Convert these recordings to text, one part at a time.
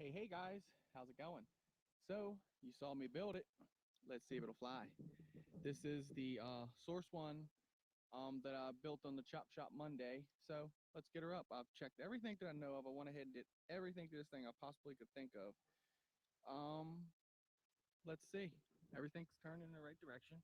Hey guys, how's it going? So you saw me build it. Let's see if it'll fly. This is the Source One that I built on the Chop Shop Monday. So let's get her up. I've checked everything that I know of. I went ahead and did everything to this thing I possibly could think of. Let's see. Everything's turned in the right direction.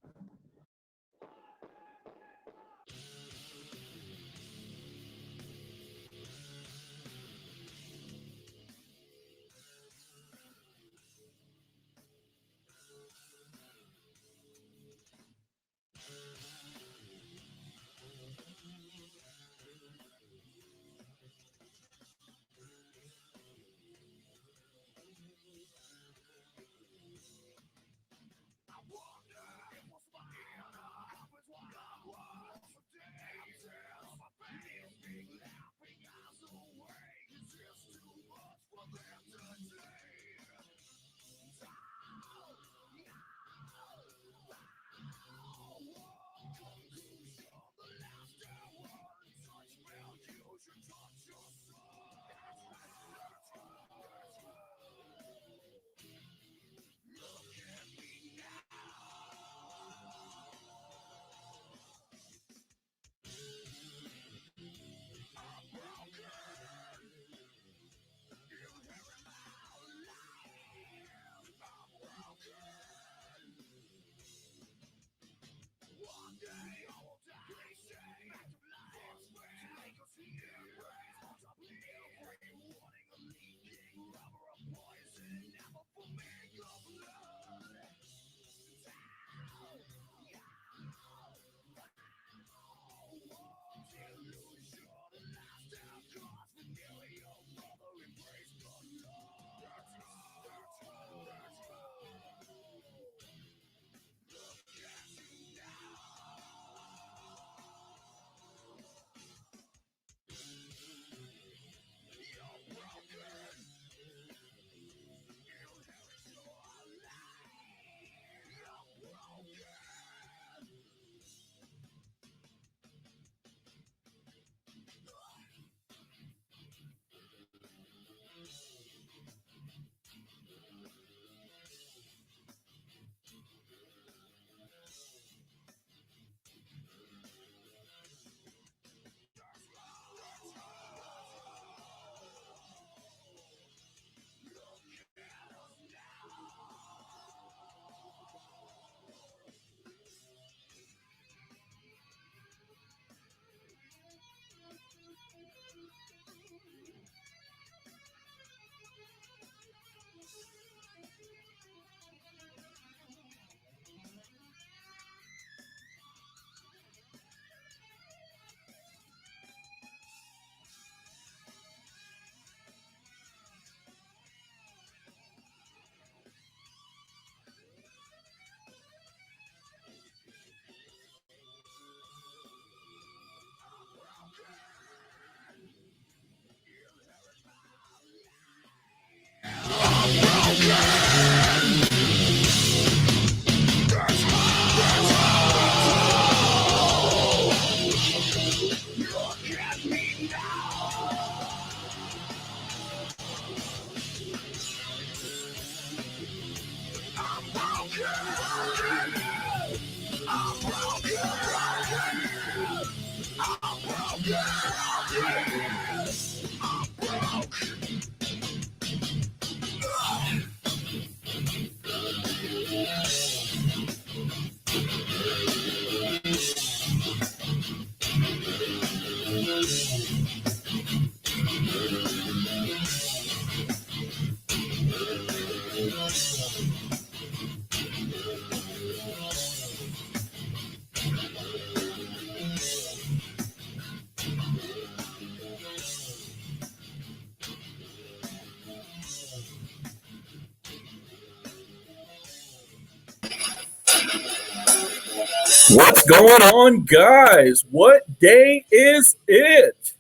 What's going on, guys? What day is it?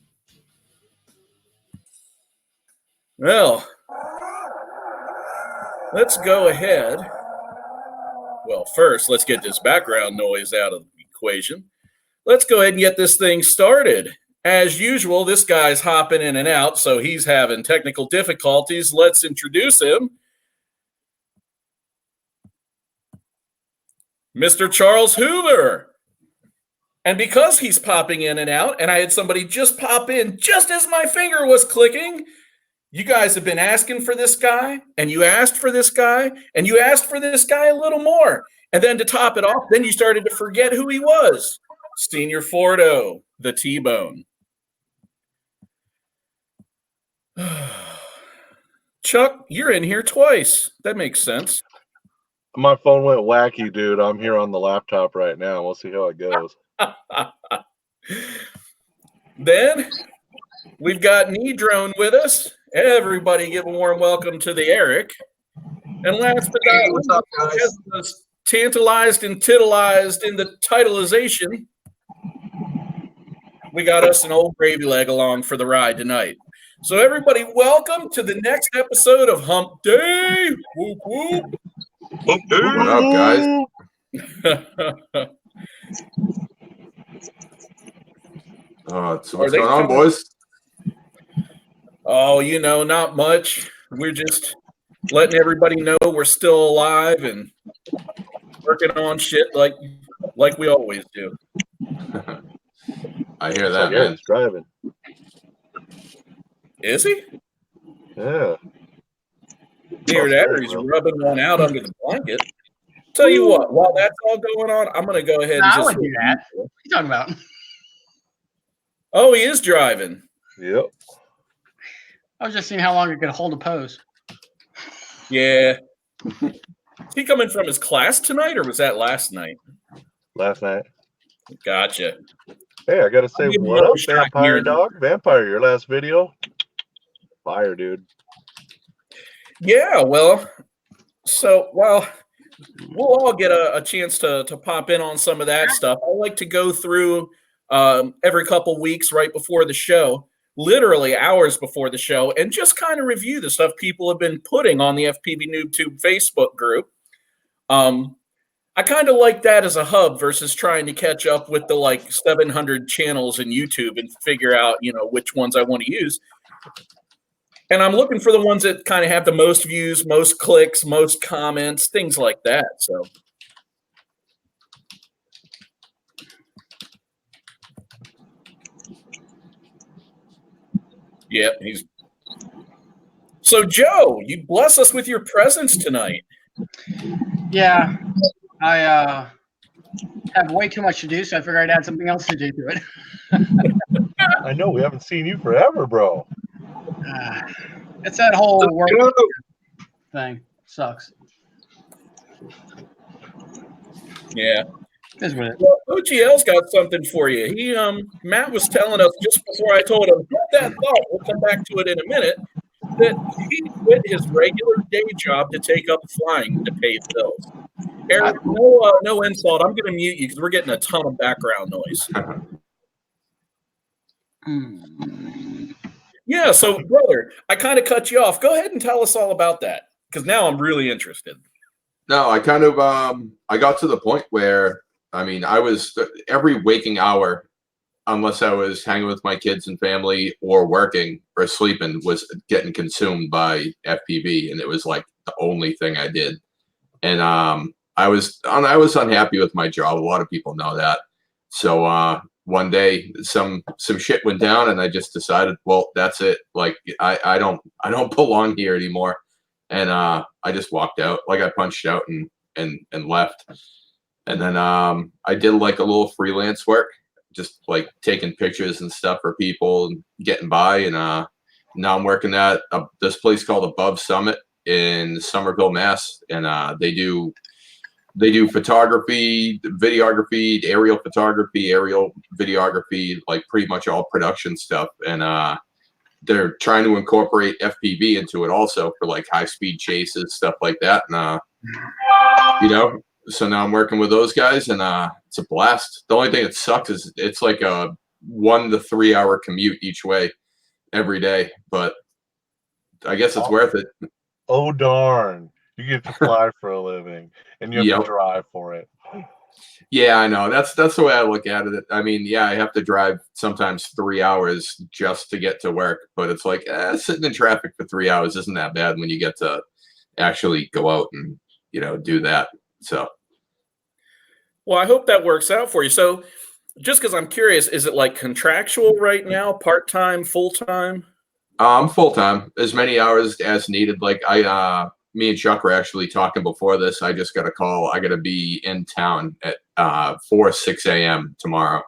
Well, let's go ahead. Well, first, let's get this background noise out of the equation. Let's go ahead and get this thing started. As usual, this guy's hopping in and out, so he's having technical difficulties. Let's introduce him. Mr. Charles Hoover. And because he's popping in and out, and I had somebody just pop in just as my finger was clicking, you guys have been asking for this guy, and you asked for this guy, and you asked for this guy a little more. And then to top it off, then you started to forget who he was. Senior Fordo, the T-Bone. Chuck, you're in here twice. That makes sense. My phone went wacky, dude. I'm here on the laptop right now. We'll see how it goes. Then we've got Knee Drone with us. Everybody give a warm welcome to the Eric. And last but not least, as was tantalized and titillized in the titleization, we got us an Ole Gravy Leg along for the ride tonight. So everybody, welcome to the next episode of Hump Day. Whoop, whoop. Hump Day. What up, guys? So what's going on, boys? Oh, you know, not much. We're just letting everybody know we're still alive and working on shit like we always do. I hear that, Yeah, man. he's driving. Is he? Yeah. Near that, or he's rubbing one out under the blanket. Tell you what, while that's all going on, I'm going to go ahead and I just... wouldn't do that. What are you talking about? Oh, he is driving. Yep. I was just seeing how long it could hold a pose. Yeah. Is he coming from his class tonight, or was that last night? Last night. Gotcha. Hey, I gotta say, I'll give you what a up, shot Vampire here. Dog? Vampire, your last video? Fire, dude. Yeah, well, so while we'll all get a chance to pop in on some of that stuff, I like to go through every couple weeks right before the show, literally hours before the show, and just kind of review the stuff people have been putting on the FPVnoobtube Facebook group. I kind of like that as a hub versus trying to catch up with the like 700 channels in YouTube and figure out, you know, which ones I want to use. And I'm looking for the ones that kind of have the most views, most clicks, most comments, things like that. So, yeah, he's. So, Joe, you bless us with your presence tonight. Yeah, I have way too much to do, so I figured I'd add something else to do to it. I know, we haven't seen you forever, bro. It's that whole work thing. Sucks. Yeah. Is what it is. Well, OGL's got something for you. He, Matt was telling us just before I told him, hold that thought, we'll come back to it in a minute, that he quit his regular day job to take up flying to pay bills. Eric, no insult. I'm going to mute you because we're getting a ton of background noise. Yeah, so, brother, I kind of cut you off. Go ahead and tell us all about that because now I'm really interested. No, I kind of I got to the point where, I mean, I was every waking hour, unless I was hanging with my kids and family or working or sleeping, was getting consumed by FPV, and it was like the only thing I did. And I was unhappy with my job. A lot of people know that. So one day some shit went down, and I just decided, well, that's it. Like I don't belong here anymore. And I just walked out. Like I punched out and left. And then I did like a little freelance work, just like taking pictures and stuff for people and getting by. And now I'm working at this place called Above Summit in Somerville, Mass. And they do photography, videography, aerial photography, aerial videography, like pretty much all production stuff. And they're trying to incorporate FPV into it also for like high speed chases, stuff like that. And so now I'm working with those guys, and it's a blast. The only thing that sucks is it's like a 1 to 3 hour commute each way every day, but I guess it's worth it. Oh, darn. You get to fly for a living, and you have to drive for it. Yeah, I know. That's the way I look at it. I mean, yeah, I have to drive sometimes 3 hours just to get to work, but it's like sitting in traffic for 3 hours isn't that bad when you get to actually go out and do that. So Well, I hope that works out for you. So, just because I'm curious, is it like contractual right now, part time, full time? I'm full time, as many hours as needed. Like me and Chuck were actually talking before this. I just got a call. I got to be in town at 6 a.m. tomorrow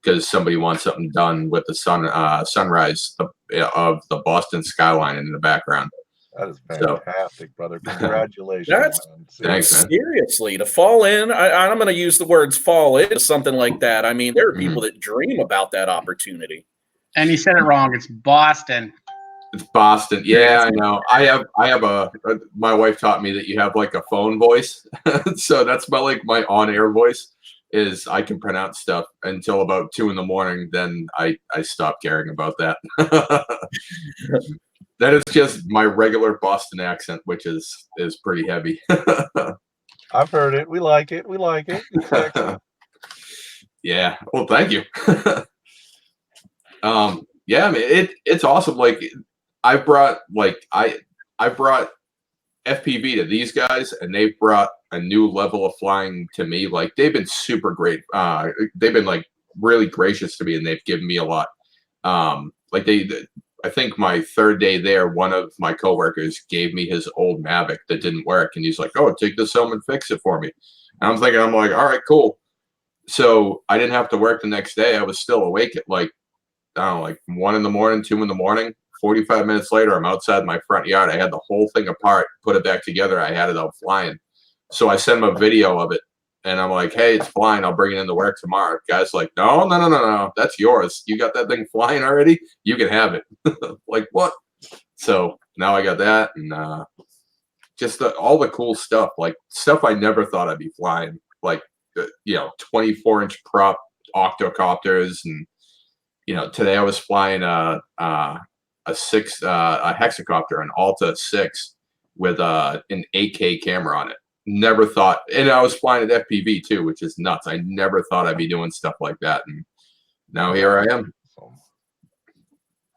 because somebody wants something done with the sunrise of the Boston skyline in the background. That is So- fantastic, brother. Congratulations, That's- man. Thanks, man. Seriously, to fall in, I'm going to use the words fall into something like that. I mean, there are people that dream about that opportunity. And you said it wrong. It's Boston. It's Boston. Yeah, I know. I have my wife taught me that you have like a phone voice. So that's my on-air voice is I can pronounce stuff until about 2 a.m. Then I stop caring about that. That is just my regular Boston accent, which is pretty heavy. I've heard it. We like it. We like it. It's sexy. Yeah. Well, thank you. Yeah, I mean, it's awesome. Like I brought FPV to these guys, and they've brought a new level of flying to me. Like they've been super great. They've been like really gracious to me, and they've given me a lot. I think my third day there, one of my coworkers gave me his old Mavic that didn't work, and he's like, "Oh, take this home and fix it for me." And I'm like, all right, cool. So I didn't have to work the next day. I was still awake at like 1 a.m, 2 a.m. 45 minutes later, I'm outside my front yard. I had the whole thing apart, put it back together. I had it out flying. So I sent him a video of it, and I'm like, "Hey, it's flying. I'll bring it into work tomorrow." Guy's like, No. That's yours. You got that thing flying already? You can have it. Like, what? So now I got that, and just all the cool stuff, like stuff I never thought I'd be flying, like 24-inch prop octocopters, and today I was flying a hexacopter, an Alta 6 with an 8K camera on it. Never thought, and I was flying at FPV too, which is nuts. I never thought I'd be doing stuff like that, and now here I am.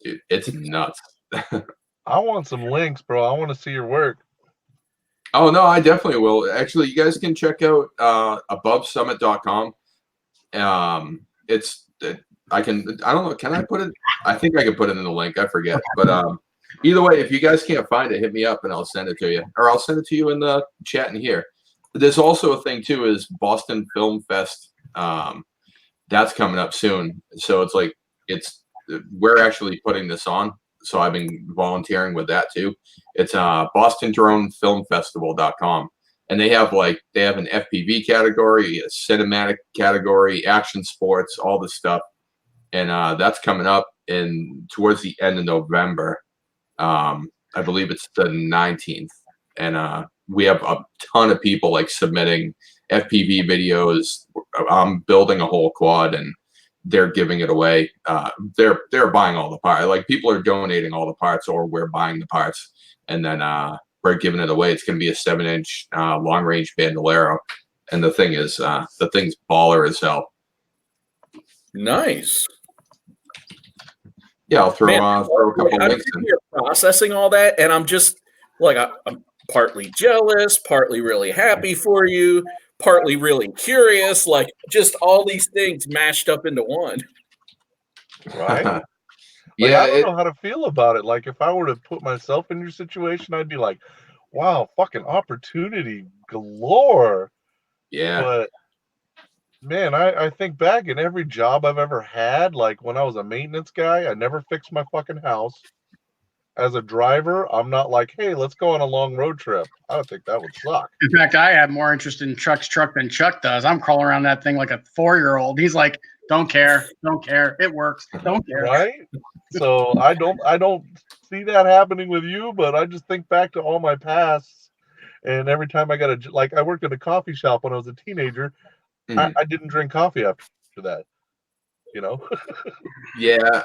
Dude, it's nuts. I want some links, bro. I want to see your work. Oh no, I definitely will. Actually, you guys can check out abovesummit.com. I don't know, can I put it? I think I can put it in the link. I forget. But either way, if you guys can't find it, hit me up and I'll send it to you. Or I'll send it to you in the chat in here. There's also a thing too, is Boston Film Fest. That's coming up soon. So we're actually putting this on. So I've been volunteering with that too. It's BostonDroneFilmFestival.com. And they have an FPV category, a cinematic category, action sports, all this stuff. And that's coming up towards the end of November. I believe it's the 19th. And we have a ton of people submitting FPV videos. I'm building a whole quad, and they're giving it away. They're buying all the parts. Like, people are donating all the parts, or we're buying the parts, and then we're giving it away. It's going to be a 7-inch long-range bandolero, and the thing's baller as hell. Nice. Yeah, I'll throw a couple links in. You're processing all that, and I'm just I'm partly jealous, partly really happy for you, partly really curious, just all these things mashed up into one. Right? Yeah, I don't know how to feel about it. Like, if I were to put myself in your situation, I'd be like, wow, fucking opportunity galore. Yeah. But man, I think back in every job I've ever had, like when I was a maintenance guy, I never fixed my fucking house. As a driver, I'm not like, hey, let's go on a long road trip. I don't think that would suck. In fact, I have more interest in Chuck's truck than Chuck does. I'm crawling around that thing like a 4-year-old. He's like, don't care, it works, don't care. Right? So I don't see that happening with you, but I just think back to all my pasts, and every time I I worked at a coffee shop when I was a teenager. Mhm. I didn't drink coffee after that, Yeah.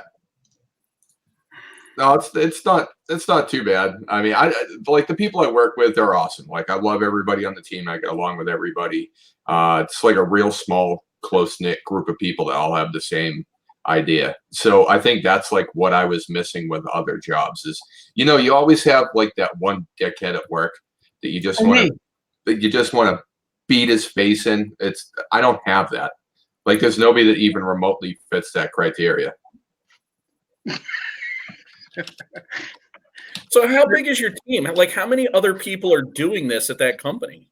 No, it's not too bad. I mean, I like the people I work with. They're awesome. Like I love everybody on the team. I get along with everybody. It's like a real small, close knit group of people that all have the same idea. So I think that's like what I was missing with other jobs is, you always have like that one dickhead at work that you just want to beat his face in. I don't have that. Like there's nobody that even remotely fits that criteria. So how big is your team? Like how many other people are doing this at that company?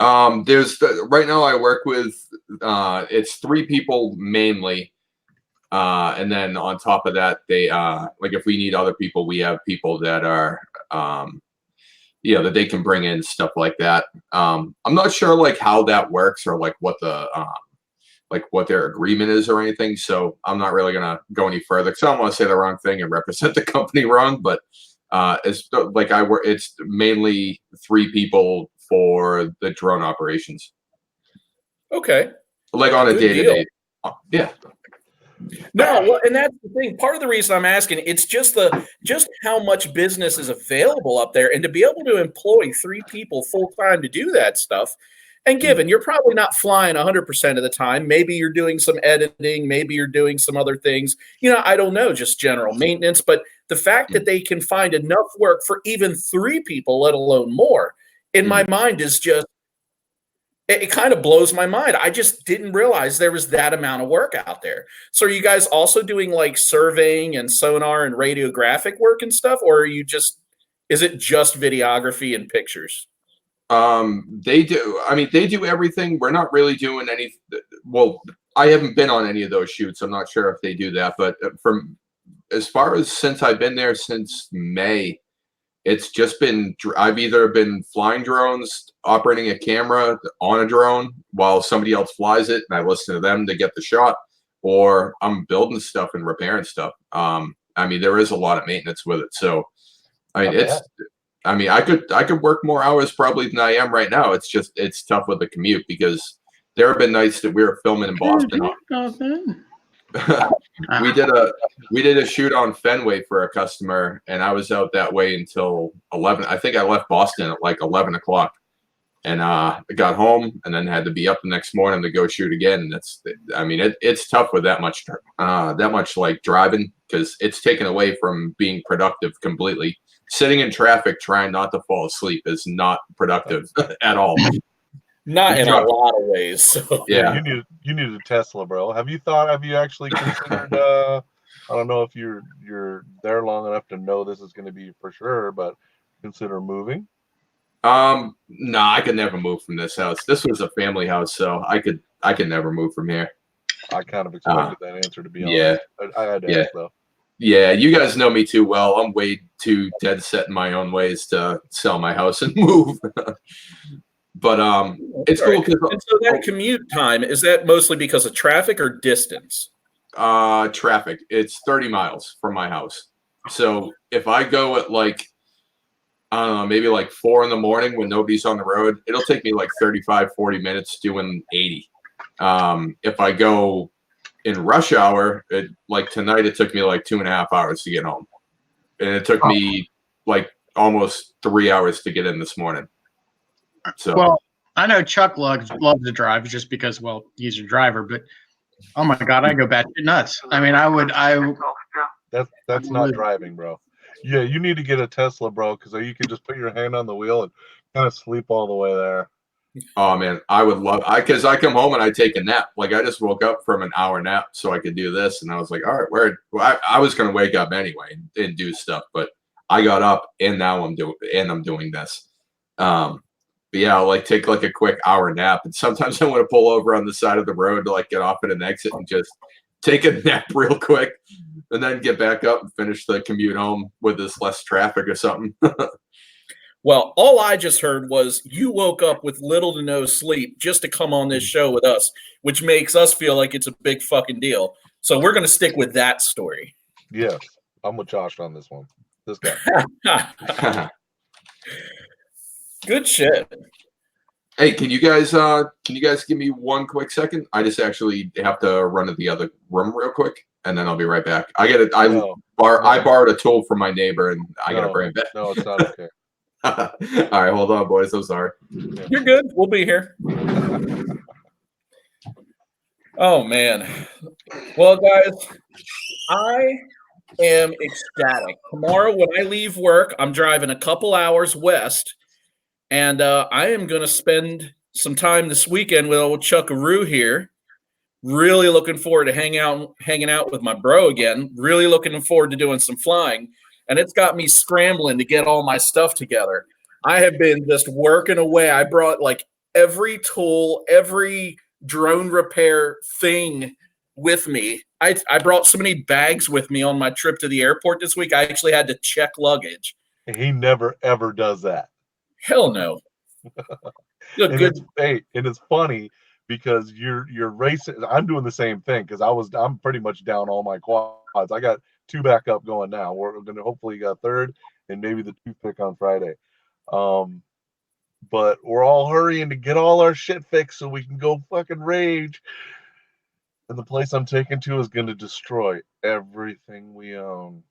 Right now I work with it's 3 people mainly. And then on top of that, they like if we need other people, we have people that are that they can bring in, stuff like that. I'm not sure like how that works or like what the what their agreement is or anything. So I'm not really gonna go any further because I don't want to say the wrong thing and represent the company wrong. But it's like it's mainly 3 people for the drone operations. Okay. Like on a day-to-day. Yeah. No, well, and that's the thing. Part of the reason I'm asking, it's just how much business is available up there, and to be able to employ 3 people full time to do that stuff. And given you're probably not flying 100% of the time, maybe you're doing some editing, maybe you're doing some other things. I don't know, just general maintenance. But the fact that they can find enough work for even 3 people, let alone more, in my mind is just. It kind of blows my mind. I just didn't realize there was that amount of work out there. So are you guys also doing like surveying and sonar and radiographic work and stuff? Or is it just videography and pictures? They do. I mean, they do everything. We're not really doing any. Well, I haven't been on any of those shoots. I'm not sure if they do that. But from as far as since I've been there since May, it's just been, I've either been flying drones, operating a camera on a drone while somebody else flies it and I listen to them to get the shot, or I'm building stuff and repairing stuff. I mean, there is a lot of maintenance with it. So, I mean, I could work more hours probably than I am right now. It's tough with the commute because there have been nights that we were filming in Boston. we did a shoot on Fenway for a customer, and I was out that way until 11. I think I left Boston at like 11 o'clock, and I got home and then had to be up the next morning to go shoot again. And it's tough with that much like driving because it's taken away from being productive completely. Sitting in traffic trying not to fall asleep is not productive at all. Not in a lot of ways. So. Yeah, you need a Tesla, bro. Have you actually considered? I don't know if you're there long enough to know this is going to be for sure, but consider moving. No, I could never move from this house. This was a family house, so I could never move from here. I kind of expected that answer to be honest. Yeah, I had to ask though. Yeah, you guys know me too well. I'm way too dead set in my own ways to sell my house and move. But it's cool because so that commute time, is that mostly because of traffic or distance? Traffic. It's 30 miles from my house. So if I go at like I don't know, maybe like 4 in the morning when nobody's on the road, it'll take me like 35, 40 minutes doing 80. If I go in rush hour, like tonight, it took me like 2.5 hours to get home. And it took me like almost 3 hours to get in this morning. So, well, I know Chuck loves to drive just because, well, he's a driver, but oh my God, I go batshit nuts. I mean, That's not driving, bro. Yeah, you need to get a Tesla, bro, because you can just put your hand on the wheel and kind of sleep all the way there. Oh man, I would love. Because I come home and I take a nap. Like I just woke up from an hour nap so I could do this, and I was like, all right, I was gonna wake up anyway and do stuff, but I got up and now I'm doing this. But yeah, I'll like take like a quick hour nap, and sometimes I want to pull over on the side of the road to like get off at an exit and just take a nap real quick, and then get back up and finish the commute home with this less traffic or something. Well, all I just heard was you woke up with little to no sleep just to come on this show with us, which makes us feel like it's a big fucking deal. So we're going to stick with that story. Yes, I'm with Josh on this one. This guy. Good shit. Hey, can you guys give me one quick second? I just actually have to run to the other room real quick. and then I'll be right back. I get it. I No. borrowed a tool from my neighbor, and I gotta No. bring it back. No, it's not okay. All right, hold on, boys. I'm sorry. You're good. We'll be here. Oh man. Well, guys, I am ecstatic. Tomorrow, when I leave work, I'm driving a couple hours west, and I am going to spend some time this weekend with old Chuckaroo here. Really looking forward to hanging out with my bro again. Really looking forward to doing some flying, and it's got me scrambling to get all my stuff together. I have been just working away. I brought like every tool, every drone repair thing with me. I brought so many bags with me on my trip to the airport this week. I actually had to check luggage. He never ever does that. Hell no. And it's funny because you're racing. I'm doing the same thing because I'm pretty much down all my quads. I got 2 back up going now. We're gonna hopefully get a third and maybe the toothpick on Friday. But we're all hurrying to get all our shit fixed so we can go fucking rage. And the place I'm taking to is going to destroy everything we own.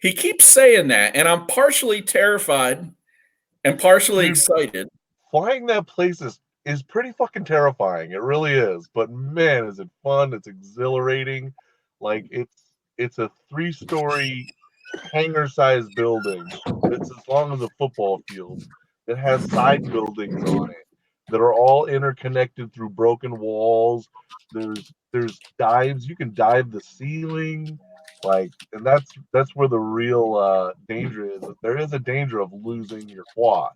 He keeps saying that, and I'm partially terrified and partially excited. Flying that place is pretty fucking terrifying. It really is. But man, is it fun. It's exhilarating. Like it's a 3-story hangar-sized building. It's as long as a football field. It has side buildings on it that are all interconnected through broken walls. There's dives. You can dive the ceiling, and that's where the real danger is. There is a danger of losing your quad,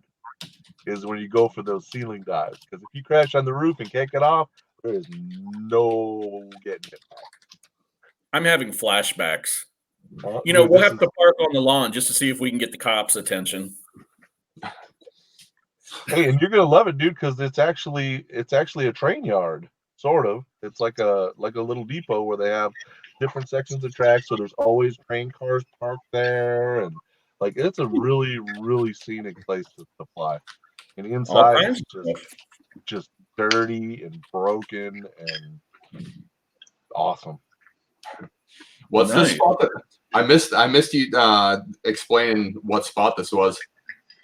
is when you go for those ceiling dives. Because if you crash on the roof and can't get off, there is no getting it back. I'm having flashbacks. We'll Dude, have to park on the lawn just to see if we can get the cops' attention. Hey, and you're gonna love it, dude, because it's actually a train yard, sort of. It's like a little depot where they have different sections of track, so there's always train cars parked there, and it's a really, really scenic place to fly. And inside it's just dirty and broken and awesome. What's the spot that I missed you explaining what spot this was.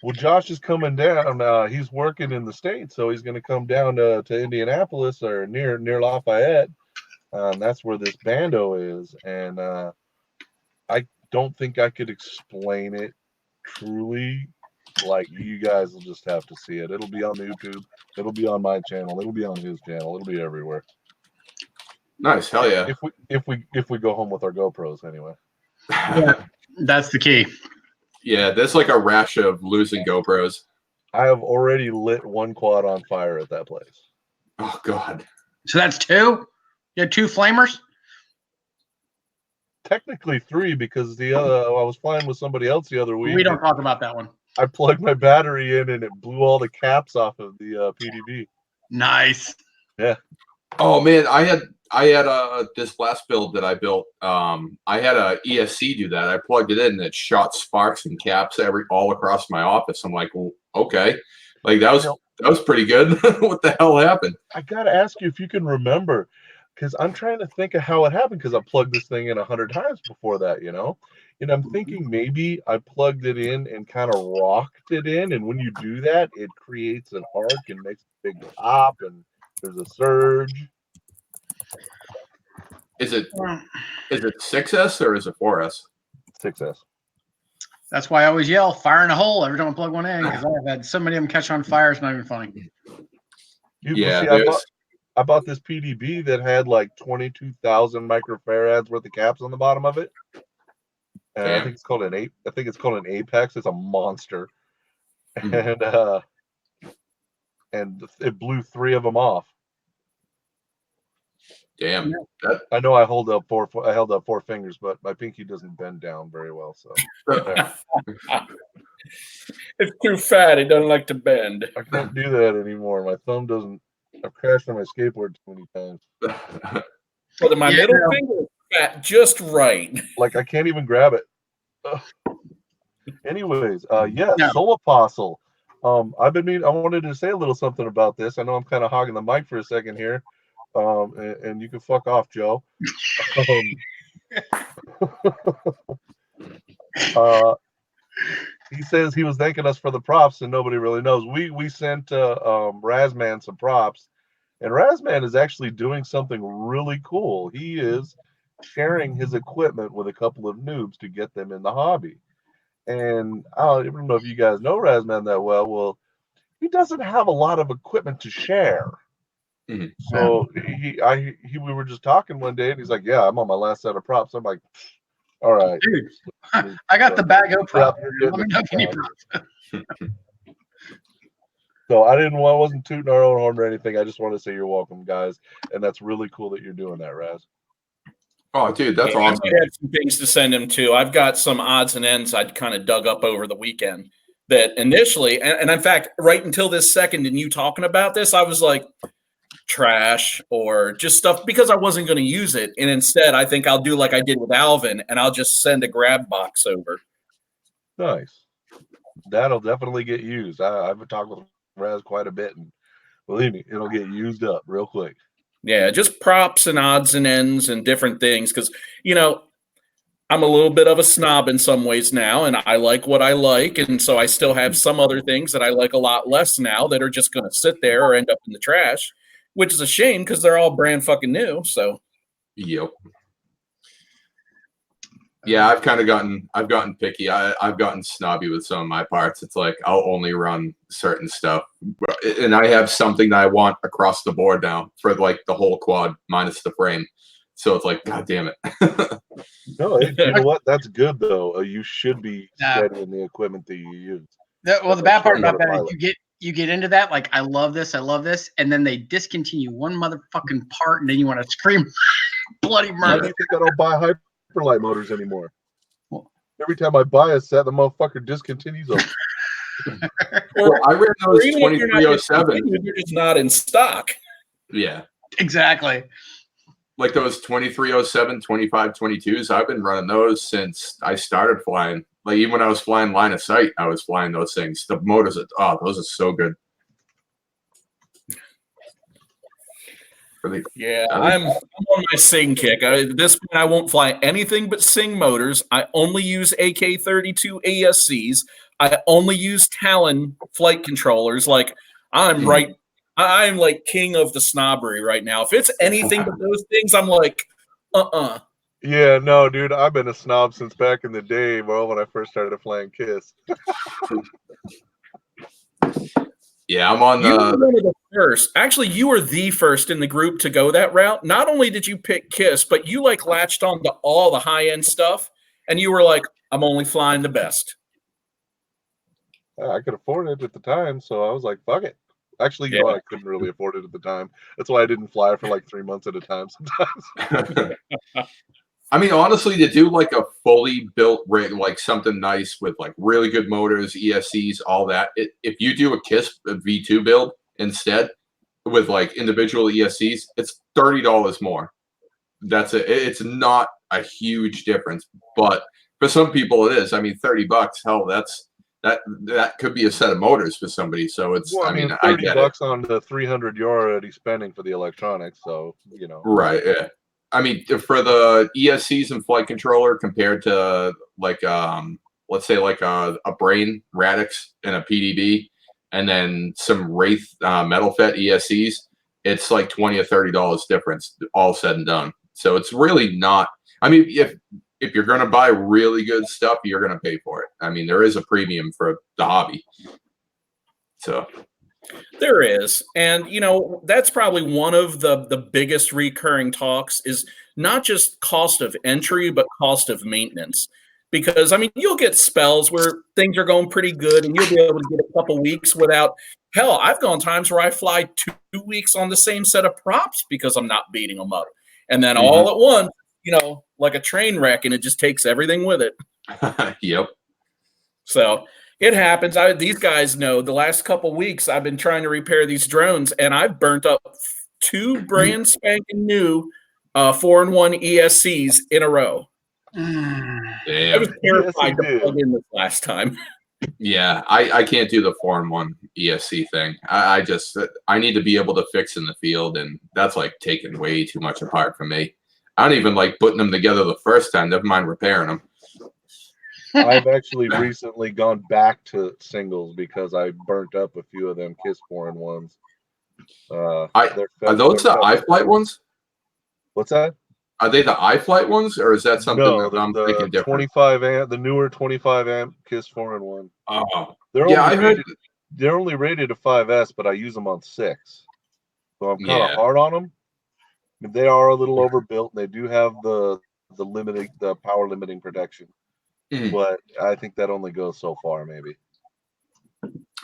Well, Josh is coming down. He's working in the States, so he's going to come down to Indianapolis or near Lafayette. That's where this bando is, and I don't think I could explain it truly. You guys will just have to see it. It'll be on YouTube. It'll be on my channel. It'll be on his channel. It'll be everywhere. Nice, hell yeah! If we go home with our GoPros, anyway. Yeah, that's the key. Yeah, there's like a rash of losing GoPros. I have already lit 1 quad on fire at that place. Oh God! So that's 2. You had 2 flamers. Technically 3 because the other I was flying with somebody else the other week. We don't talk about that one. I plugged my battery in and it blew all the caps off of the PDB. Nice. Yeah. Oh man, I had this last build that I built. I had a ESC do that. I plugged it in and it shot sparks and caps all across my office. I'm like, well, okay, that was pretty good. What the hell happened? I gotta ask you if you can remember, because I'm trying to think of how it happened. Because I plugged this thing in 100 times before that, And I'm thinking maybe I plugged it in and kind of rocked it in, and when you do that, it creates an arc and makes a big pop, and there's a surge. Is it 6S or is it 4S? 6S. That's why I always yell, fire in a hole every time I plug one in, because I've had so many of them catch on fire. It's not even funny. Yeah, see, I bought this PDB that had 22,000 microfarads worth of caps on the bottom of it. And I think it's called an Apex. It's a monster. And it blew 3 of them off. Damn. I know I held up 4 fingers, but my pinky doesn't bend down very well. So It's too fat. It doesn't like to bend. I can't do that anymore. My thumb doesn't. I've crashed on my skateboard too many times. Well, my middle finger is fat just right. I can't even grab it. Anyways, Soul Apostle. I wanted to say a little something about this. I know I'm kind of hogging the mic for a second here. and you can fuck off, Joe. He says he was thanking us for the props, and nobody really knows. We sent Razman some props, and Razman is actually doing something really cool. He is sharing his equipment with a couple of noobs to get them in the hobby. And I don't know if you guys know Razman that well. Well, he doesn't have a lot of equipment to share. Mhm. So we were just talking one day, and he's like, "Yeah, I'm on my last set of props." I'm like, "All right, Dude, I got the bag of props. Yeah, Let me know if you need props. So I wasn't tooting our own horn or anything. I just want to say you're welcome, guys, and that's really cool that you're doing that, Raz. Oh, dude, that's I awesome. might have some things to send him too. I've got some odds and ends I'd kind of dug up over the weekend that initially, and in fact, right until this second, and you talking about this, I was like, trash or just stuff because I wasn't going to use it. And instead, I think I'll do like I did with Alvin, and I'll just send a grab box over. Nice. That'll definitely get used. I've been talking with Raz quite a bit, and believe me, it'll get used up real quick. Yeah, just props and odds and ends and different things because, you know, I'm a little bit of a snob in some ways now, and I like what I like. And so I still have some other things that I like a lot less now that are just going to sit there or end up in the trash, which is a shame because they're all brand fucking new. So, Yep. Yeah, I've gotten picky. I've gotten snobby with some of my parts. It's like I'll only run certain stuff, and I have something that I want across the board now for like the whole quad minus the frame. So it's like, God damn it. No, you know what? That's good though. You should be steady in the equipment that you use. The bad part about that is you get into that like I love this, and then they discontinue one motherfucking part, and then you want to scream bloody Why murder. do you think I don't buy Hyperlight motors anymore? Every time I buy a set, the motherfucker discontinues them. Well, I ran those even if you're not 2307. they're just not in stock. Yeah. Exactly. Like those 2307, 2522s, I've been running those since I started flying. Like even when I was flying line of sight, I was flying those things. The motors, those are so good. Yeah, I'm on my Sing kick. At this point, I won't fly anything but Sing motors. I only use AK-32 ASCs. I only use Talon flight controllers. Like I'm like king of the snobbery right now. If it's anything but those things, I'm like, Yeah, no, dude, I've been a snob since back in the day, bro, when I first started flying KISS. Yeah, I'm on you were one of the first. Actually, you were the first in the group to go that route. Not only did you pick KISS, but you like latched on to all the high-end stuff, and you were like, I'm only flying the best. I could afford it at the time, so I was like, fuck it. Actually, you know, I couldn't really afford it at the time. That's why I didn't fly for like 3 months at a time sometimes. I mean, honestly, to do like a fully built rig, like something nice with like really good motors, ESCs, all that. If you do a KISS V2 build instead with like individual ESCs, it's $30 more. That's it. It's not a huge difference, but for some people it is. I mean, $30. Hell, that could be a set of motors for somebody. So it's. Well, I mean, $30 on the 300 you're already spending for the electronics. So you know. Right. Yeah. I mean, for the ESCs and flight controller compared to like let's say like a Brain Radix and a PDB, and then some Wraith Metal Fet ESCs, it's like $20 or $30 difference, all said and done. So it's really not. I mean, if you're going to buy really good stuff, you're going to pay for it. I mean, there is a premium for the hobby. So. There is. And, you know, that's probably one of the biggest recurring talks is not just cost of entry, but cost of maintenance. Because, I mean, you'll get spells where things are going pretty good and you'll be able to get a couple weeks without – hell, I've gone times where I fly 2 weeks on the same set of props because I'm not beating them up. And then all at once, you know, like a train wreck, and it just takes everything with it. Yep. So – it happens. These guys know the last couple weeks I've been trying to repair these drones, and I've burnt up 2 brand spanking new 4-in-1 ESCs in a row. Damn. I was terrified to plug in this last time. Yeah, I can't do the 4-in-1 ESC thing. I need to be able to fix in the field, and that's like taking way too much apart for me. I don't even like putting them together the first time, never mind repairing them. I've actually recently gone back to singles because I burnt up a few of them KISS 4-in-1s. Are those the iFlight ones? What's that? Are they the iFlight ones, or is that something No, that I'm the thinking different? 25 amp, the newer 25 amp KISS 4-in-1. Oh, They're yeah, only I heard. they're only rated to 5S, but I use them on 6, so I'm kind of Yeah. hard on them. They are a little overbuilt. And they do have the power limiting protection, but I think that only goes so far, maybe.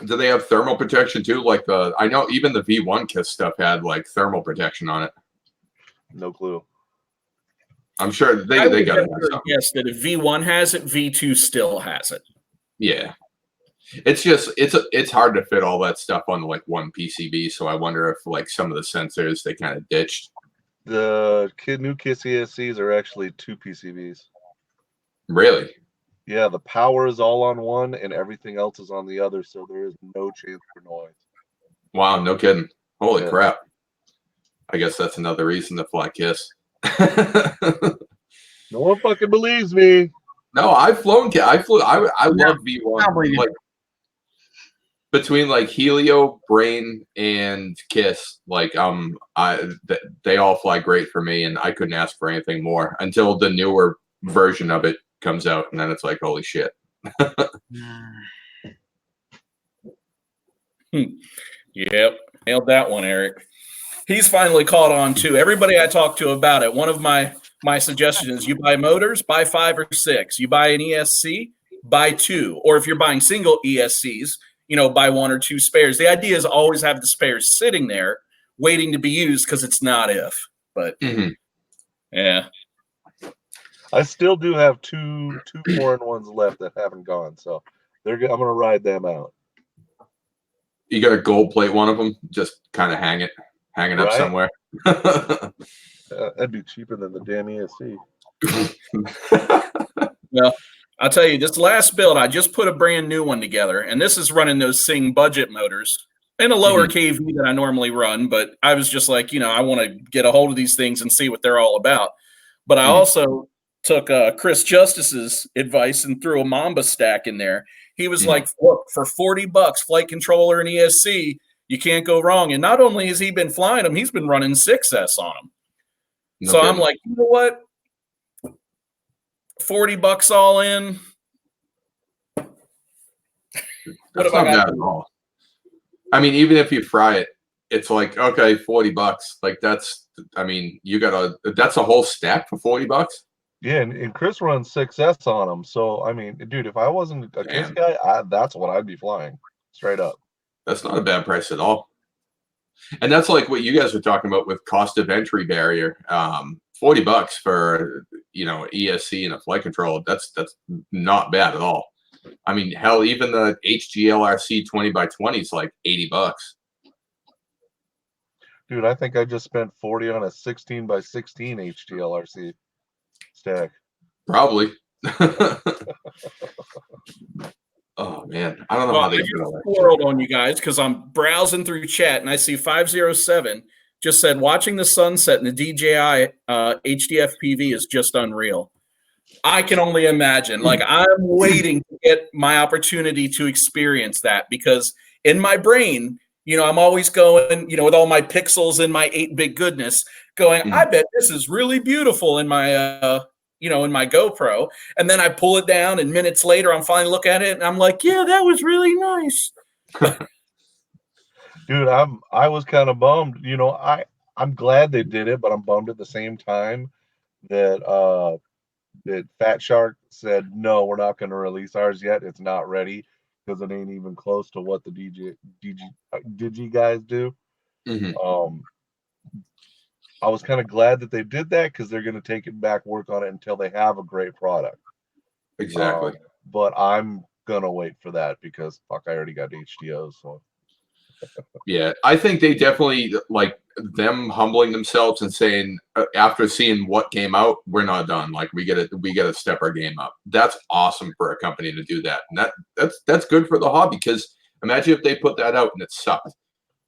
Do they have thermal protection too? Like I know even the V1 KISS stuff had like thermal protection on it. No clue. I'm sure they got to have something. Yes, that if V1 has it, V2 still has it. Yeah, it's hard to fit all that stuff on like one PCB. So I wonder if like some of the sensors they kind of ditched. The new KISS ESCs are actually 2 PCBs. Really? Yeah, the power is all on one and everything else is on the other, so there is no chance for noise. Wow, no kidding. Holy Yeah. crap. I guess that's another reason to fly KISS. No one fucking believes me. No, I've flown. I love V1. Like between like Helio, Brain, and KISS, like they all fly great for me, and I couldn't ask for anything more until the newer version of it comes out, and then it's like, holy shit. Yep, nailed that one, Eric. He's finally caught on too. Everybody I talked to about it, one of my suggestions: you buy motors, buy 5 or 6. You buy an ESC, buy 2, or if you're buying single ESCs, buy 1 or 2 spares. The idea is always have the spares sitting there waiting to be used because it's not if. But yeah, I still do have two 4-in-1s left that haven't gone, so I'm gonna ride them out. You got to gold plate one of them, just kind of hanging up somewhere. That'd be cheaper than the damn ESC. Well, I'll tell you, this last build, I just put a brand new one together, and this is running those Sing budget motors in a lower KV that I normally run, but I was just like, I want to get a hold of these things and see what they're all about. But I also took Chris Justice's advice and threw a Mamba stack in there. He was like, look, for $40, flight controller and ESC, you can't go wrong. And not only has he been flying them, he's been running 6S on them. So I'm like, you know what? $40 all in. That's not bad at all. I mean, even if you fry it, it's like, okay, $40. Like that's a whole stack for $40. Yeah, and Chris runs 6S on them. So I mean, dude, if I wasn't a KISS guy, that's what I'd be flying straight up. That's not a bad price at all. And that's like what you guys were talking about with cost of entry barrier. $40 for ESC and a flight controller. That's not bad at all. I mean, hell, even the HGLRC 20x20 is like $80. Dude, I think I just spent 40 on a 16x16 HGLRC stack. Probably. Oh man, I don't know how they do that. World on you guys because I'm browsing through chat and I see 507 just said watching the sunset in the DJI HD FPV is just unreal. I can only imagine. Like I'm waiting to get my opportunity to experience that because in my brain, I'm always going, with all my pixels and my 8-bit goodness, going, I bet this is really beautiful in my in my GoPro, and then I pull it down, and minutes later, I'm finally looking at it, and I'm like, yeah, that was really nice. Dude, I was kind of bummed. I'm glad they did it, but I'm bummed at the same time that that Fat Shark said no, we're not going to release ours yet. It's not ready because it ain't even close to what the Digi guys do. I was kind of glad that they did that because they're going to take it back, work on it until they have a great product. Exactly. But I'm going to wait for that because, fuck, I already got HDOs. So. Yeah, I think they definitely, like, them humbling themselves and saying, after seeing what came out, we're not done. Like we gotta step our game up. That's awesome for a company to do that, and that's good for the hobby. Because imagine if they put that out and it sucked.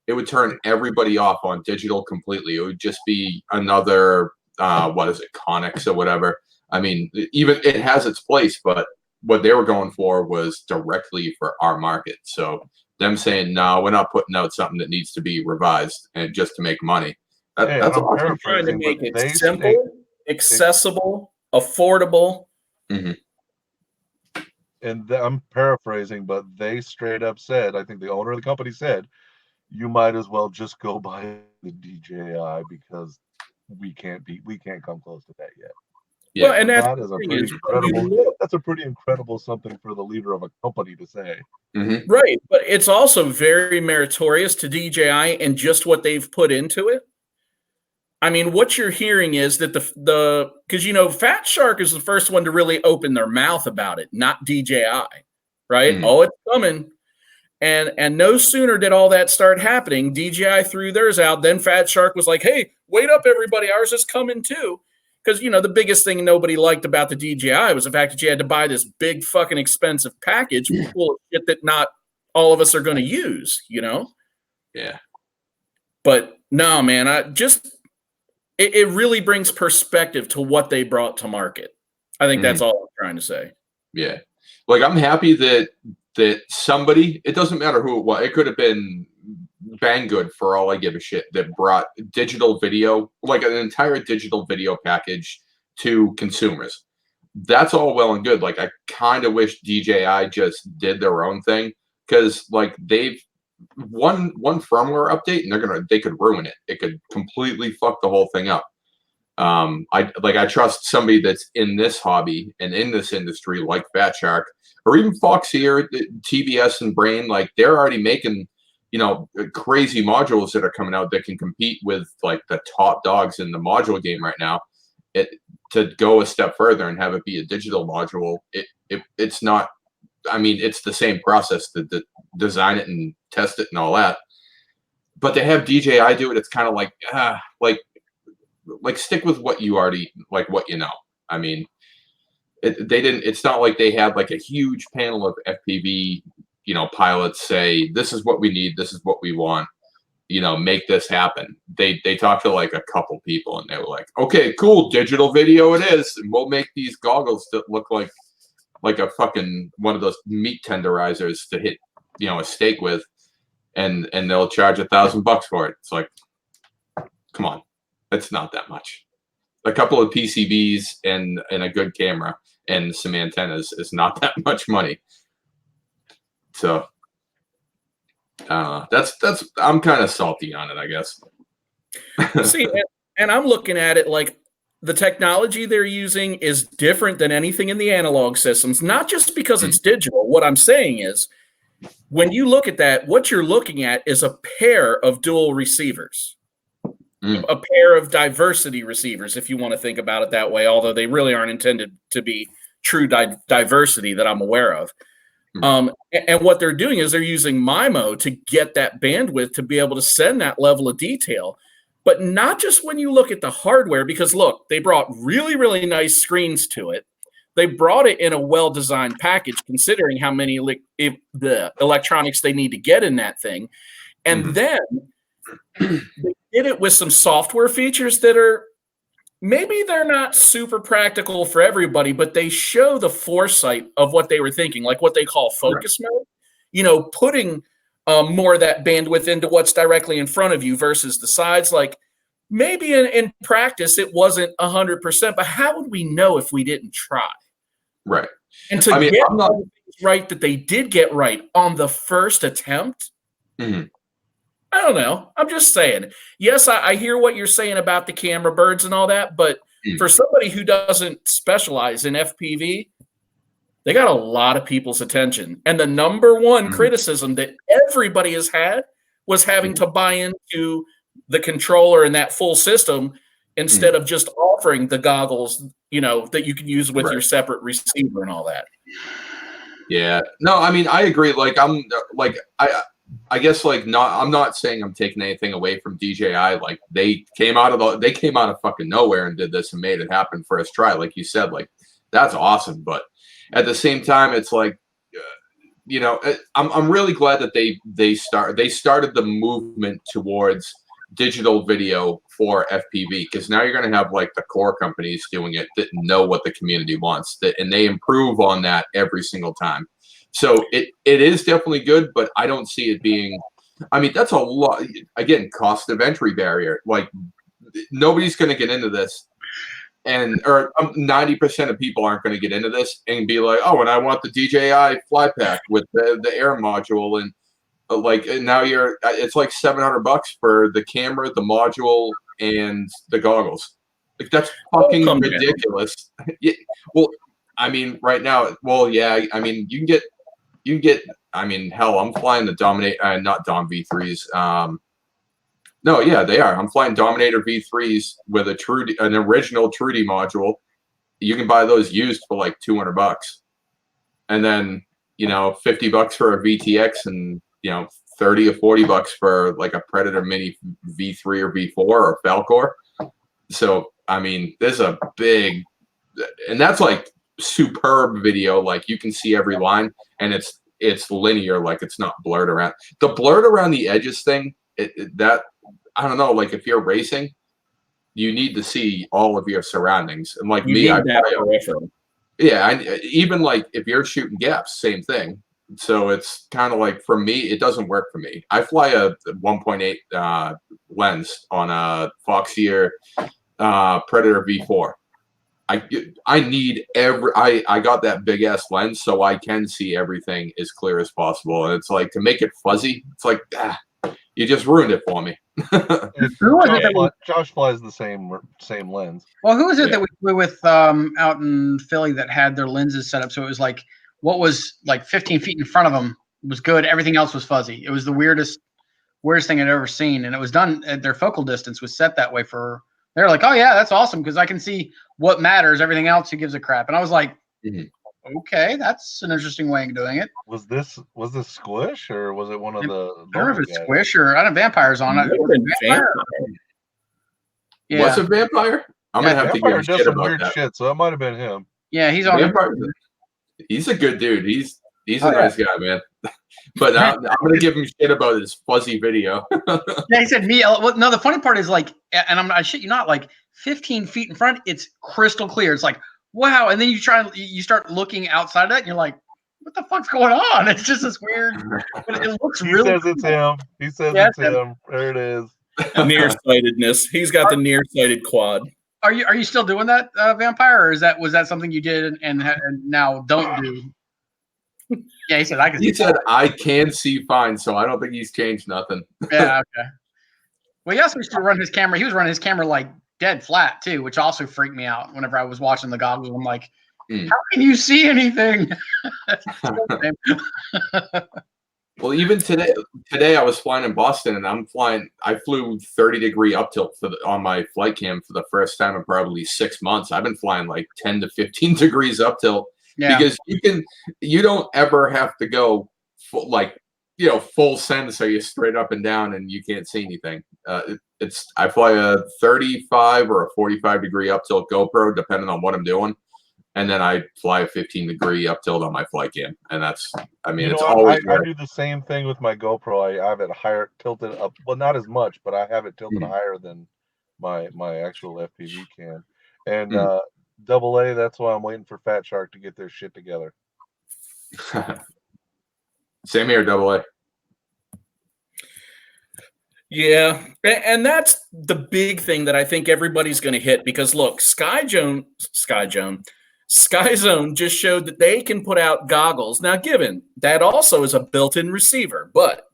It would turn everybody off on digital completely. It would just be another what is it, Connex or whatever. I mean, even it has its place, but what they were going for was directly for our market. So them saying, no, we're not putting out something that needs to be revised and just to make money. That's awesome. I'm trying to make it simple, accessible, affordable. Mm-hmm. And I'm paraphrasing, but they straight up said, I think the owner of the company said, you might as well just go buy the DJI because we can't come close to that yet. Yeah, well, and that is a pretty incredible. That's a pretty incredible something for the leader of a company to say. Mm-hmm. Right, but it's also very meritorious to DJI and just what they've put into it. I mean, what you're hearing is that the because Fat Shark is the first one to really open their mouth about it, not DJI, right? Mm-hmm. Oh, it's coming. And no sooner did all that start happening, DJI threw theirs out. Then Fat Shark was like, hey, wait up, everybody. Ours is coming too. Because, the biggest thing nobody liked about the DJI was the fact that you had to buy this big fucking expensive package full of shit that not all of us are going to use, Yeah. But no, man, it really brings perspective to what they brought to market. I think that's all I'm trying to say. Yeah. Like, I'm happy that somebody, it doesn't matter who it was, it could have been Banggood for all I give a shit, that brought digital video, like an entire digital video package to consumers. That's all well and good. Like, I kind of wish DJI just did their own thing, because like they've one firmware update and they could ruin it. It could completely fuck the whole thing up. I trust somebody that's in this hobby and in this industry, like Fat Shark or even Fox here, TBS and Brain. Like, they're already making crazy modules that are coming out that can compete with like the top dogs in the module game right now. To go a step further and have it be a digital module, it's not. I mean, it's the same process to design it and test it and all that. But to have DJI do it, it's kind of like stick with what you already what you know. I mean, it's not like they had like a huge panel of FPV pilots say, this is what we need, this is what we want, make this happen. They talked to like a couple people and they were like, okay, cool, digital video it is, and we'll make these goggles that look like a fucking one of those meat tenderizers to hit a steak with, and they'll charge $1,000 for it. It's like, come on, it's not that much. A couple of PCBs and a good camera and some antennas is not that much money. So that's I'm kind of salty on it, I guess. See, and I'm looking at it like the technology they're using is different than anything in the analog systems, not just because it's digital. What I'm saying is, when you look at that, what you're looking at is a pair of dual receivers, a pair of diversity receivers, if you want to think about it that way, although they really aren't intended to be true diversity that I'm aware of. And what they're doing is they're using MIMO to get that bandwidth to be able to send that level of detail. But not just when you look at the hardware, because look, they brought really, really nice screens to it. They brought it in a well-designed package, considering how many the electronics they need to get in that thing. And then they did it with some software features that are, maybe they're not super practical for everybody, but they show the foresight of what they were thinking, like what they call focus mode, putting more of that bandwidth into what's directly in front of you versus the sides. Like, maybe in practice it wasn't 100%, but how would we know if we didn't try? Right. And to get all the things right that they did get right on the first attempt, I don't know. I'm just saying. Yes, I hear what you're saying about the camera birds and all that, but for somebody who doesn't specialize in FPV, they got a lot of people's attention. And the number one criticism that everybody has had was having to buy into the controller and that full system instead of just offering the goggles, that you can use with your separate receiver and all that. Yeah. No, I mean, I agree. Like, I guess like I'm not saying I'm taking anything away from DJI. Like they came out of fucking nowhere and did this and made it happen first try. Like you said, like that's awesome. But at the same time, it's like, you know, I'm really glad that they started the movement towards digital video for FPV, because now you're going to have like the core companies doing it that know what the community wants, and they improve on that every single time. So it is definitely good, but I don't see it being, I mean, that's a lot, again, cost of entry barrier. Like nobody's going to get into this, or 90% of people aren't going to get into this and be like, oh, and I want the DJI fly pack with the air module, and like, and now it's like $700 for the camera, the module, and the goggles. Like that's fucking ridiculous. Yeah, well, I mean, right now, well, yeah, I mean, you can get. I mean, hell, I'm flying the Dominator, not Dom V3s. No, yeah, they are. I'm flying Dominator V3s with an original Trudy module. You can buy those used for like $200, and then you know, $50 for a VTX, and you know, $30 or $40 for like a Predator Mini V3 or V4 or Falcor. So I mean, there's a big, and that's like superb video. Like you can see every line, and it's linear. Like it's not blurred around. The blurred around the edges thing, that I don't know. Like if you're racing, you need to see all of your surroundings. And like me, even like if you're shooting gaps, same thing. So it's kind of like, for me, it doesn't work for me. I fly a 1.8 lens on a Foxier Predator V4. I need I got that big ass lens so I can see everything as clear as possible. And it's like, to make it fuzzy, it's like, you just ruined it for me. Josh flies the same lens. Well, who was it that we flew with out in Philly that had their lenses set up so it was like what was like 15 feet in front of them was good, everything else was fuzzy. It was the weirdest thing I'd ever seen, and it was done at their focal distance was set that way for. They're like, oh yeah, that's awesome because I can see what matters. Everything else, who gives a crap? And I was like, okay, that's an interesting way of doing it. Was this Squish or was it one of the? I don't know if it's Squish or I don't know, Vampires on it. Yeah. Was it Vampire? I'm gonna have Vampire to give shit some about weird that. shit, so that might have been him. Yeah, he's on. He's a good dude. He's a nice guy, man. But I'm gonna give him shit about his fuzzy video. Yeah, he said me. Well, no, the funny part is like, and I shit you not, like 15 feet in front, it's crystal clear. It's like, wow. And then you start looking outside of that, and you're like, what the fuck's going on? It's just this weird. But it looks really. He says it's him. He says it's him. There it is. Nearsightedness. He's got the nearsighted quad. Are you still doing that, Vampire, or was that something you did and now don't do? Yeah, he said I can. He said I can see fine, so I don't think he's changed nothing. Yeah, okay. Well, he also used to run his camera. He was running his camera like dead flat too, which also freaked me out whenever I was watching the goggles. I'm like, how can you see anything? Well, even today I was flying in Boston, and I flew 30-degree up tilt on my flight cam for the first time in probably 6 months. I've been flying like 10 to 15 degrees up tilt. Yeah. Because you don't ever have to go full send, so you're straight up and down and you can't see anything. I fly a 35 or a 45 degree up tilt GoPro depending on what I'm doing, and then I fly a 15-degree up tilt on my flight cam, and that's it's always. I do the same thing with my GoPro. I have it higher, tilted up. Well, not as much, but I have it tilted higher than my actual FPV cam. And AA, that's why I'm waiting for Fat Shark to get their shit together. Same here, AA. Yeah, and that's the big thing that I think everybody's going to hit, because look, Skyzone just showed that they can put out goggles. Now, given that also is a built-in receiver, but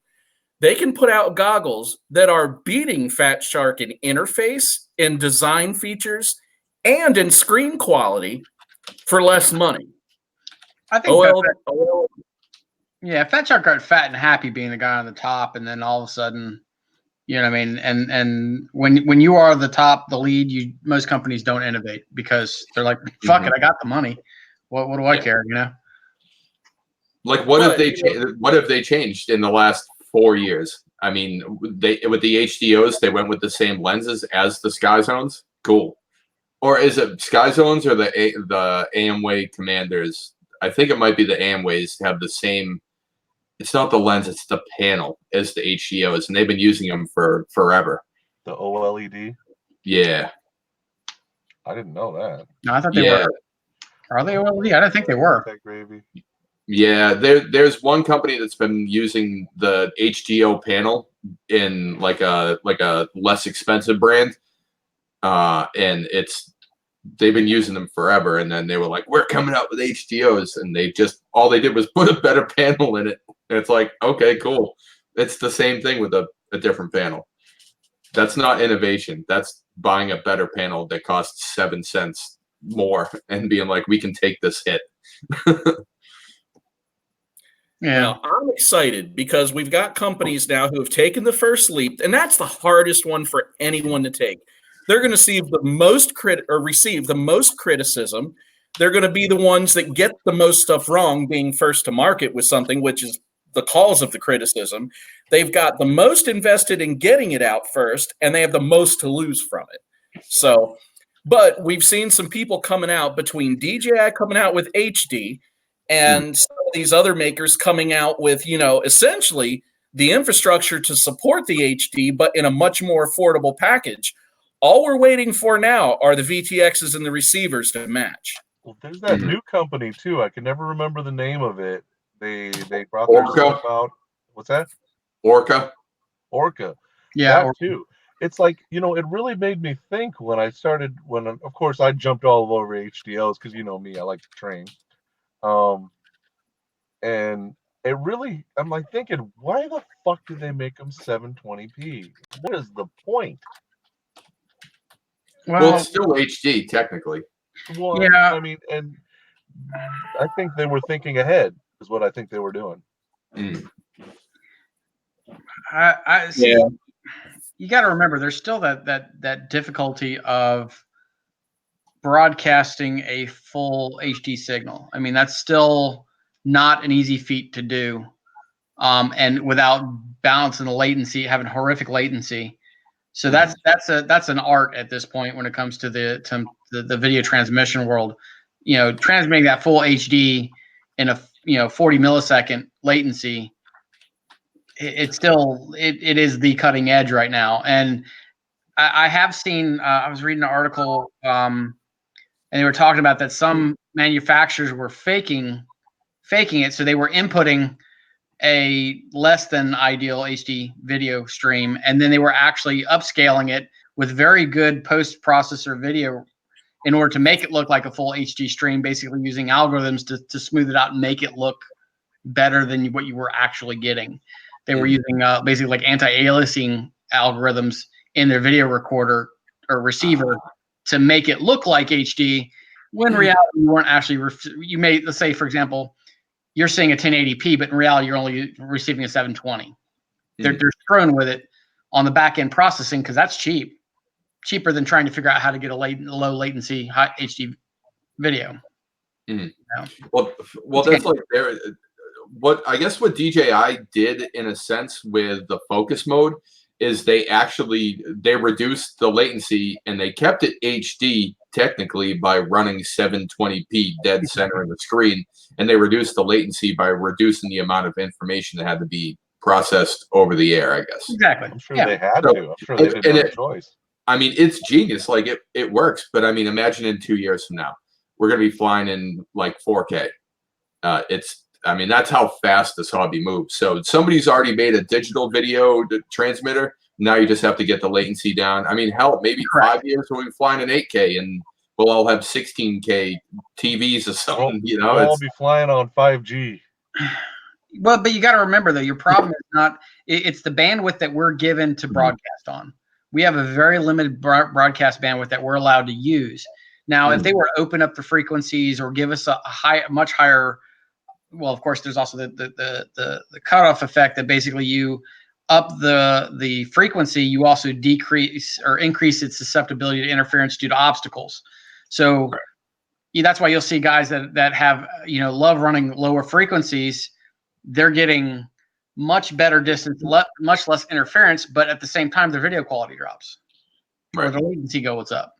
they can put out goggles that are beating Fat Shark in interface, in design features, and in screen quality for less money. I think Fat Shark got fat and happy being the guy on the top, and then all of a sudden, you know what I mean? And when you are the top, the lead, most companies don't innovate because they're like, fuck it, I got the money. What do I care, you know? Like what have they changed in the last 4 years. I mean, they with the HDOs, they went with the same lenses as the Sky Zones. Cool. Or is it Sky Zones or the AMWay Commanders? I think it might be the AMWays have the same. It's not the lens; it's the panel as the HDOs, and they've been using them for forever. The OLED. Yeah. I didn't know that. No, I thought they were. Are they OLED? I didn't think they were. That gravy. Yeah, there's one company that's been using the HDO panel in like a less expensive brand, and they've been using them forever. And then they were like, "We're coming out with HDOs," and all they did was put a better panel in it. And it's like, okay, cool. It's the same thing with a different panel. That's not innovation. That's buying a better panel that costs 7 cents more and being like, we can take this hit. Yeah. Now, I'm excited because we've got companies now who have taken the first leap, and that's the hardest one for anyone to take. They're going to receive the most criticism. They're going to be the ones that get the most stuff wrong, being first to market with something, which is the cause of the criticism. They've got the most invested in getting it out first, and they have the most to lose from it. So, but we've seen some people coming out between DJI coming out with HD and some of these other makers coming out with, essentially the infrastructure to support the HD, but in a much more affordable package. All we're waiting for now are the VTXs and the receivers to match. Well, there's that new company too. I can never remember the name of it. They brought their stuff out. What's that? Orca. Yeah. That too. It's like, it really made me think when of course I jumped all over HDLs because you know me, I like to train. And it really, I'm like thinking, why the fuck did they make them 720p? What is the point? Well, it's still HD technically. Well, yeah. I mean, and I think they were thinking ahead is what I think they were doing. I see. Yeah. You got to remember, there's still that difficulty of broadcasting a full HD signal. I mean, that's still not an easy feat to do, and without balancing the latency, having horrific latency. So that's an art at this point when it comes to the video transmission world. Transmitting that full HD in a 40 millisecond latency. It is the cutting edge right now. And I have seen, I was reading an article, and they were talking about that some manufacturers were faking it. So they were inputting a less than ideal HD video stream, and then they were actually upscaling it with very good post-processor video in order to make it look like a full HD stream, basically using algorithms to smooth it out and make it look better than what you were actually getting. They were using basically like anti-aliasing algorithms in their video recorder or receiver to make it look like HD, when in reality you weren't actually, let's say, for example, you're seeing a 1080p, but in reality you're only receiving a 720. They're screwing with it on the back end processing because that's cheaper than trying to figure out how to get a low latency high HD video. Well, that's like what I guess what DJI did in a sense with the focus mode is they reduced the latency and they kept it HD technically by running 720p dead center in the screen, and they reduced the latency by reducing the amount of information that had to be processed over the air, I guess. Exactly. I'm sure they had to. I'm sure they didn't have a choice. I mean, it's genius. Like it works, but I mean, imagine in 2 years from now, we're going to be flying in like 4K. That's how fast this hobby moves. So somebody's already made a digital video transmitter. Now you just have to get the latency down. I mean, hell, maybe 5 years we'll be flying in 8K and we'll all have 16K TVs or something. We'll all be flying on 5G. Well, but you got to remember, though, your problem is not – it's the bandwidth that we're given to broadcast on. We have a very limited broadcast bandwidth that we're allowed to use. Now, if they were to open up the frequencies or give us a much higher – well, of course, there's also the cutoff effect that basically you up the frequency, you also decrease or increase its susceptibility to interference due to obstacles. So that's why you'll see guys that have love running lower frequencies. They're getting much better distance, much less interference, but at the same time, their video quality drops. Or Right. the latency go, what's up?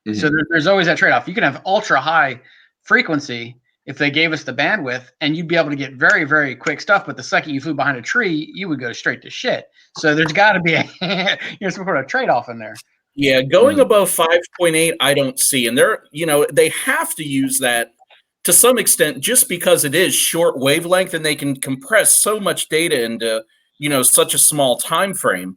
Mhm. So there's always that trade-off. You can have ultra high frequency if they gave us the bandwidth, and you'd be able to get very, very quick stuff. But the second you flew behind a tree, you would go straight to shit. So there's got to be some sort of trade-off in there. Yeah, going above 5.8, I don't see. And they have to use that to some extent just because it is short wavelength and they can compress so much data into, such a small time frame.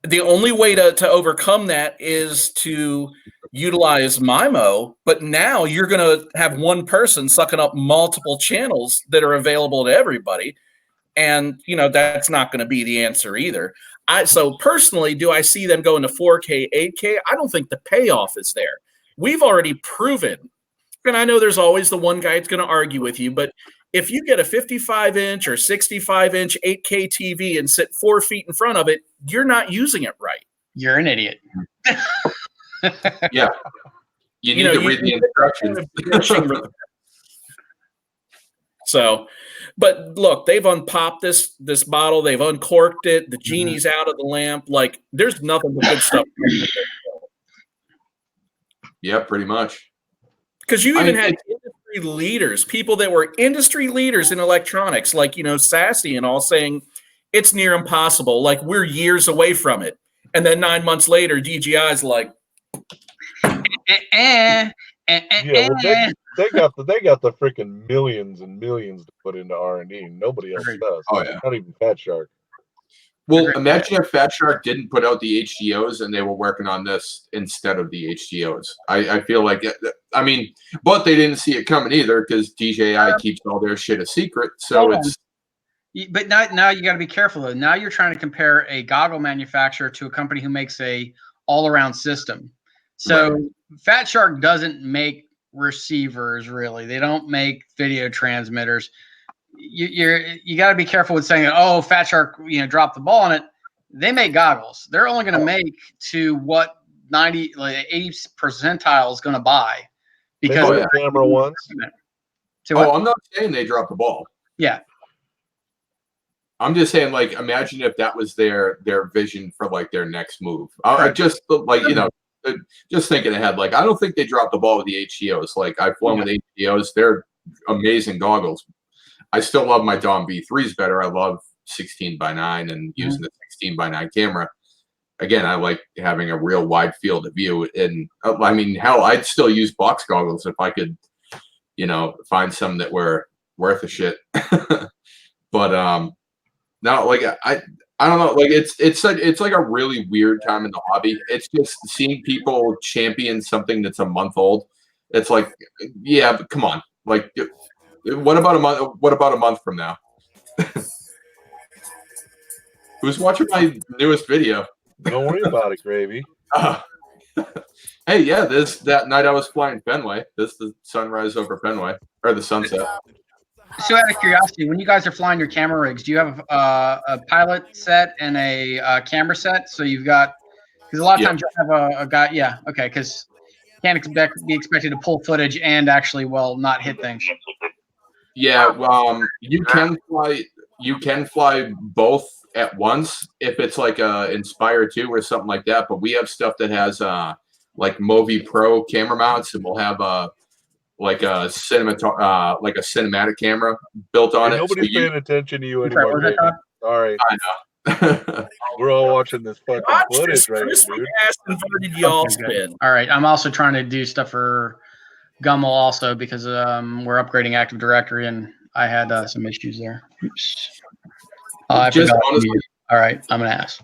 The only way to overcome that is to utilize MIMO, but now you're going to have one person sucking up multiple channels that are available to everybody. And, that's not going to be the answer either. So personally, do I see them going to 4K, 8K? I don't think the payoff is there. We've already proven, and I know there's always the one guy that's going to argue with you, but if you get a 55-inch or 65-inch 8K TV and sit 4 feet in front of it, you're not using it right. You're an idiot. Yeah. You need to read the instructions. So, but look, they've unpopped this bottle. They've uncorked it. The genie's out of the lamp. Like, there's nothing but good stuff. Yeah, pretty much. Because you even had industry leaders, people that were industry leaders in electronics, like, Sassy and all, saying it's near impossible. Like, we're years away from it. And then 9 months later, DJI's like, Yeah, well, they got the freaking millions and millions to put into R&D. Nobody else does. Oh, yeah. Not even Fat Shark. Well, imagine if Fat Shark didn't put out the HDOs and they were working on this instead of the HDOs. I feel like, but they didn't see it coming either because DJI keeps all their shit a secret. So it's. But now you got to be careful though. Now you're trying to compare a goggle manufacturer to a company who makes a all-around system. So Right. Fat Shark doesn't make receivers really. They don't make video transmitters. You got to be careful with saying, oh, Fat Shark, dropped the ball on it. They make goggles. They're only going to make to what 80 percentile is going to buy. Because they camera once. I'm not saying they dropped the ball. Yeah. I'm just saying, like, imagine if that was their vision for like their next move. I just like, just thinking ahead. Like, I don't think they dropped the ball with the HDOs. Like, I've flown with HDOs. They're amazing goggles. I still love my Dom V3s better. I love 16:9 and using the 16:9 camera. Again, I like having a real wide field of view. And hell, I'd still use box goggles if I could, find some that were worth a shit. But no, like I don't know. Like it's like a really weird time in the hobby. It's just seeing people champion something that's a month old. It's like, yeah, but come on, like. What about a month? What about a month from now? Who's watching my newest video? Don't worry about it, Gravy. Hey, yeah, that night I was flying Fenway. This is the sunrise over Fenway, or the sunset. So out of curiosity, when you guys are flying your camera rigs, do you have a pilot set and a camera set? So you've got, because a lot of times you have a guy. Yeah, okay, because you can't be expected to pull footage and actually, not hit things. Yeah, you can fly both at once if it's like a Inspire 2 or something like that. But we have stuff that has like Movi Pro camera mounts, and we'll have a cinematic camera built on it. Nobody's paying attention to you anymore. Gravy. Sorry, I know. We're all watching this fucking footage right now, dude. All right, I'm also trying to do stuff for Gummel also because we're upgrading Active Directory and I had some issues there. Oops. Just honestly, all right, I'm an ass.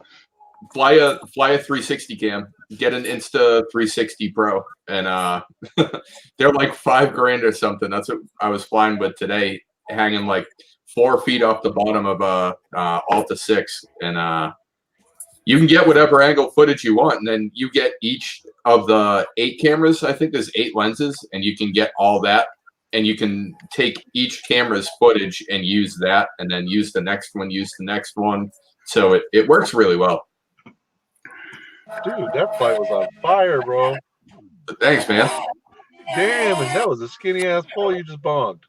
Fly a 360 cam. Get an Insta 360 Pro, and they're like $5,000 or something. That's what I was flying with today, hanging like 4 feet off the bottom of a Alta 6, and you can get whatever angle footage you want, and then you get each of the 8 cameras. I think there's 8 lenses, and you can get all that, and you can take each camera's footage and use that, and then use the next one. So it works really well. Dude, that flight was on fire, bro. Thanks, man. Damn, and that was a skinny ass pole you just bonked.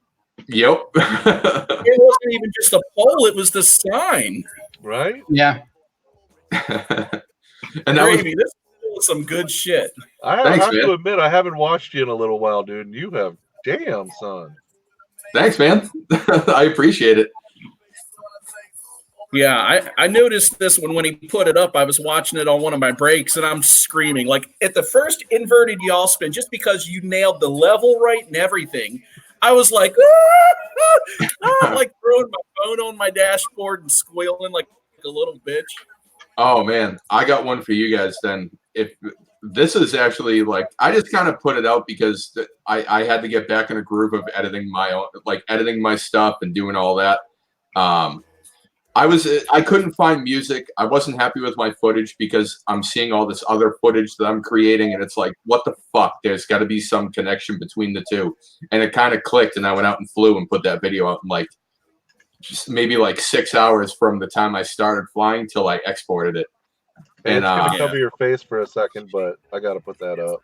Yep. It wasn't even just a pole; it was the sign. Right? Yeah. And that was Gravy, this is some good shit. I Thanks, have man. to admit, I haven't watched you in a little while, dude. And you have, damn, son. thanks, man. I appreciate it. Yeah, I noticed this one when he put it up. I was watching it on one of my breaks, and I'm screaming like at the first inverted yaw spin, just because you nailed the level right and everything. I was like, like throwing my phone on my dashboard and squealing like a little bitch. Oh man, I got one for you guys then. If this is actually like, I just kind of put it out because I had to get back in a groove of editing my own, like editing my stuff and doing all that. I couldn't find music. I wasn't happy with my footage because I'm seeing all this other footage that I'm creating, and it's like, what the fuck? There's got to be some connection between the two. And it kind of clicked, and I went out and flew and put that video out in like just maybe like 6 hours from the time I started flying till I exported it. And And it's gonna yeah. cover your face for a second, but I gotta put that up.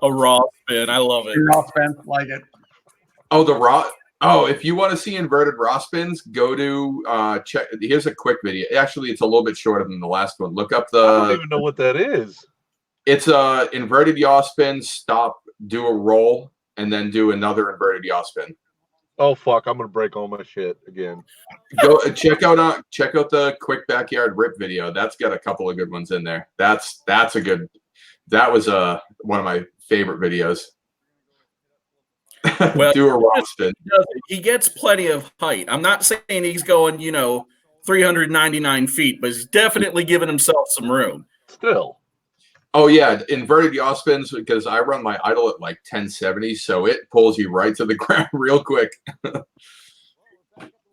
A raw spin, I love it. You're all spent like it. oh, the raw. Oh, if you want to see inverted raw spins, go to check. Here's a quick video. Actually, it's a little bit shorter than the last one. Look up I don't even know what that is. It's a inverted yaw spin. Stop, do a roll, and then do another inverted yaw spin. Oh fuck! I'm gonna break all my shit again. Go check out the quick backyard rip video. That's got a couple of good ones in there. That's a good. That was one of my favorite videos. Well, do a raw spin. he gets plenty of height. I'm not saying he's going, 399 feet, but he's definitely giving himself some room. Still, Oh yeah, inverted yaw spins because I run my idle at like 1070, so it pulls you right to the ground real quick.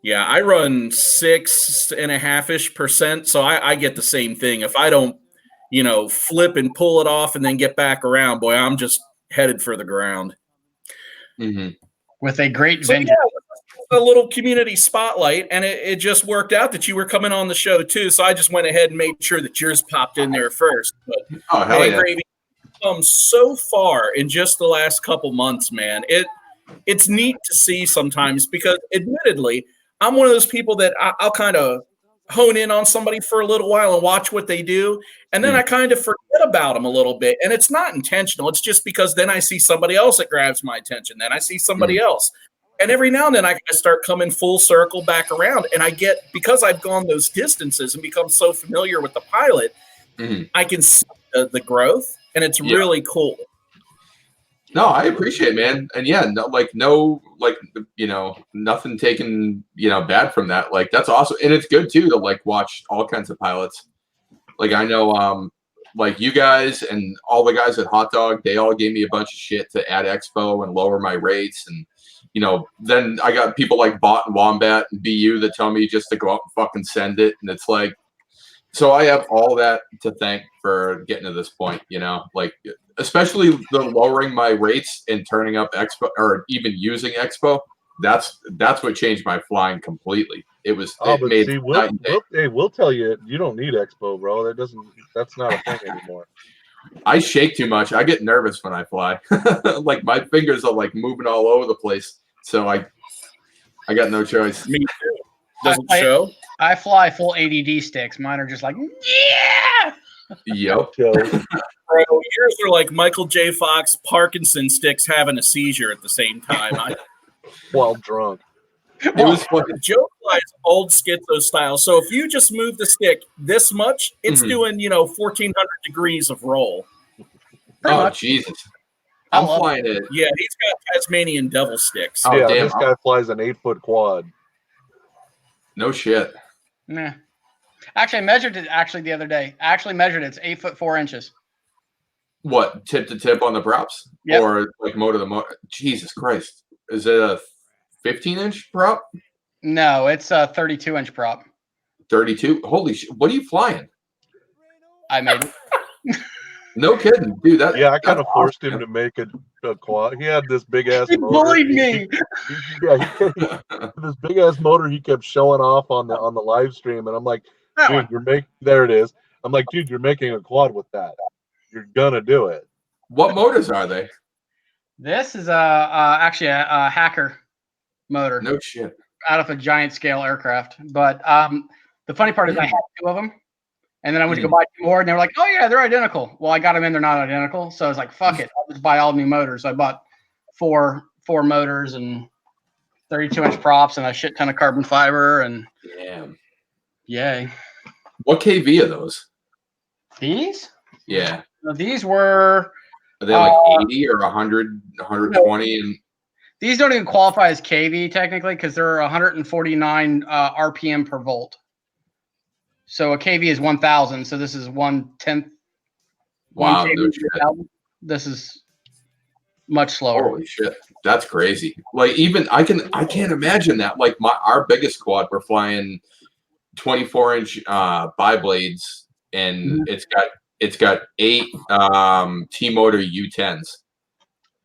Yeah, I run 6.5%, so I get the same thing. If I don't, flip and pull it off and then get back around, boy, I'm just headed for the ground. Mm-hmm. With a great So, vengeance. a little community spotlight, and it just worked out that you were coming on the show too. So I just went ahead and made sure that yours popped in there first. But Oh hell yeah! Gravy, come so far in just the last couple months, man. It's neat to see sometimes because, admittedly, I'm one of those people that I'll kind of hone in on somebody for a little while and watch what they do, and then I kind of forget about them a little bit. And it's not intentional. It's just because then I see somebody else that grabs my attention. Then I see somebody else. And every now and then I start coming full circle back around, and because I've gone those distances and become so familiar with the pilot, I can see the growth, and it's really cool. No, I appreciate it, man. And yeah, nothing taken, bad from that. Like, that's awesome. And it's good too to like watch all kinds of pilots. Like, I know, like you guys and all the guys at Hot Dog, they all gave me a bunch of shit to add expo and lower my rates. And, then I got people like Bot and Wombat and BU that tell me just to go out and fucking send it. And it's like, so I have all that to thank for getting to this point, like, especially the lowering my rates and turning up expo or even using expo. That's what changed my flying completely. It was. oh, It but made see, we'll tell you, you don't need expo, bro. That's not a thing anymore. I shake too much. I get nervous when I fly. Like my fingers are like moving all over the place. So I got no choice. Me too. Doesn't show. I fly full ADD sticks. Mine are just like, yeah. Yep. So, Bro, yours are like Michael J. Fox Parkinson sticks having a seizure at the same time. while drunk. It was fucking. Joe flies old schizo style. So if you just move the stick this much, it's doing 1,400 degrees of roll. Oh Jesus! I'm flying it. Yeah, he's got Tasmanian devil sticks. Oh, Yeah, damn. this guy flies an 8-foot quad. No shit. Nah. Actually, I measured it the other day. I actually measured it. It's 8 foot 4 inches. What, tip to tip on the props? Yep. Or like motor to motor? Jesus Christ! Is it a 15-inch prop? No, it's a 32-inch prop. 32? Holy shit! What are you flying? I made it. No kidding, dude. Yeah, I kind of forced him to make a quad. He had this big ass He motor. bullied me. This big ass motor he kept showing off on the live stream, and I'm like, dude, there it is. I'm like, dude, you're making a quad with that. You're gonna do it. What motors are they? This is actually a hacker motor No shit. out of a giant scale aircraft. But the funny part is I had 2 of them, and then I went to go buy 2 more, and they were like, "Oh yeah, they're identical." Well, I got them in; they're not identical, so I was like, "Fuck it, I'll just buy all new motors." So I bought four motors and 32-inch props and a shit ton of carbon fiber, and Damn. yay. What KV are those? These? Yeah. These were. Are they like 80 or 100, 120? And These don't even qualify as KV technically because they're 149 RPM per volt. So a KV is 1,000. So this is 1/10. wow, 1 no KV shit. per 1,000. This is much slower. Holy shit, that's crazy. Like even I can't imagine that. Like our biggest quad, we're flying 24-inch bi-blades, and it's got 8 T-motor U10s,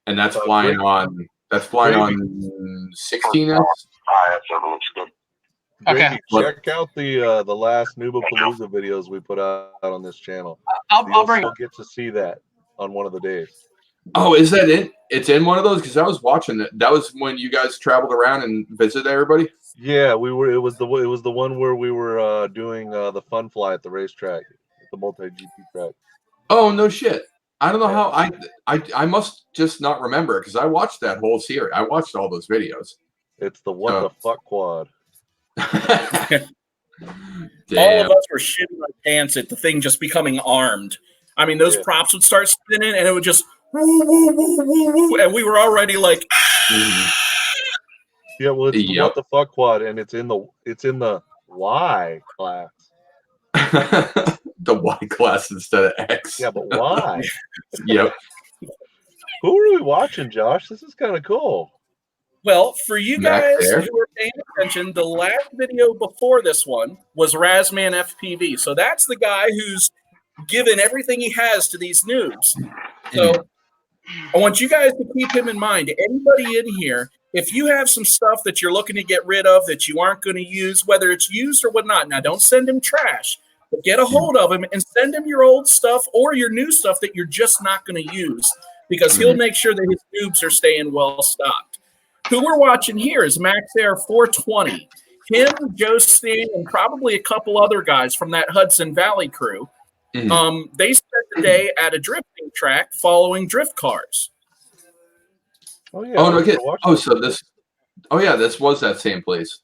and that's flying on 16s. Okay. Check out the last Noobapalooza videos we put out on this channel. I'll bring. You'll get to see that on one of the days. Oh, is that it? It's in one of those because I was watching it. That was when you guys traveled around and visited everybody. Yeah, we were. It was the one where we were doing the fun fly at the racetrack, the multi GP track. Oh no shit! I don't know how I must just not remember because I watched that whole series. I watched all those videos. It's the what the fuck quad. All of us were shitting our pants at the thing just becoming armed. I mean, those props would start spinning, and it would just woo, woo, woo, woo, woo, and we were already like. Yeah, well, it's the what the fuck quad, and it's in the Y class. The Y class instead of X. Yeah, but why? Yep. Who are we watching, Josh? This is kind of cool. Well, for you guys who are paying attention, the last video before this one was Razman FPV. So that's the guy who's given everything he has to these noobs. So I want you guys to keep him in mind. Anybody in here, if you have some stuff that you're looking to get rid of that you aren't going to use, whether it's used or whatnot, now don't send him trash. But get a hold of him and send him your old stuff or your new stuff that you're just not going to use because he'll make sure that his noobs are staying well stocked. Who we're watching here is Max Air 420. Him, Joe Stan, and probably a couple other guys from that Hudson Valley crew. They spent the day at a drifting track following drift cars. Oh yeah. Oh no, kid. Oh, so this. Oh yeah, this was that same place.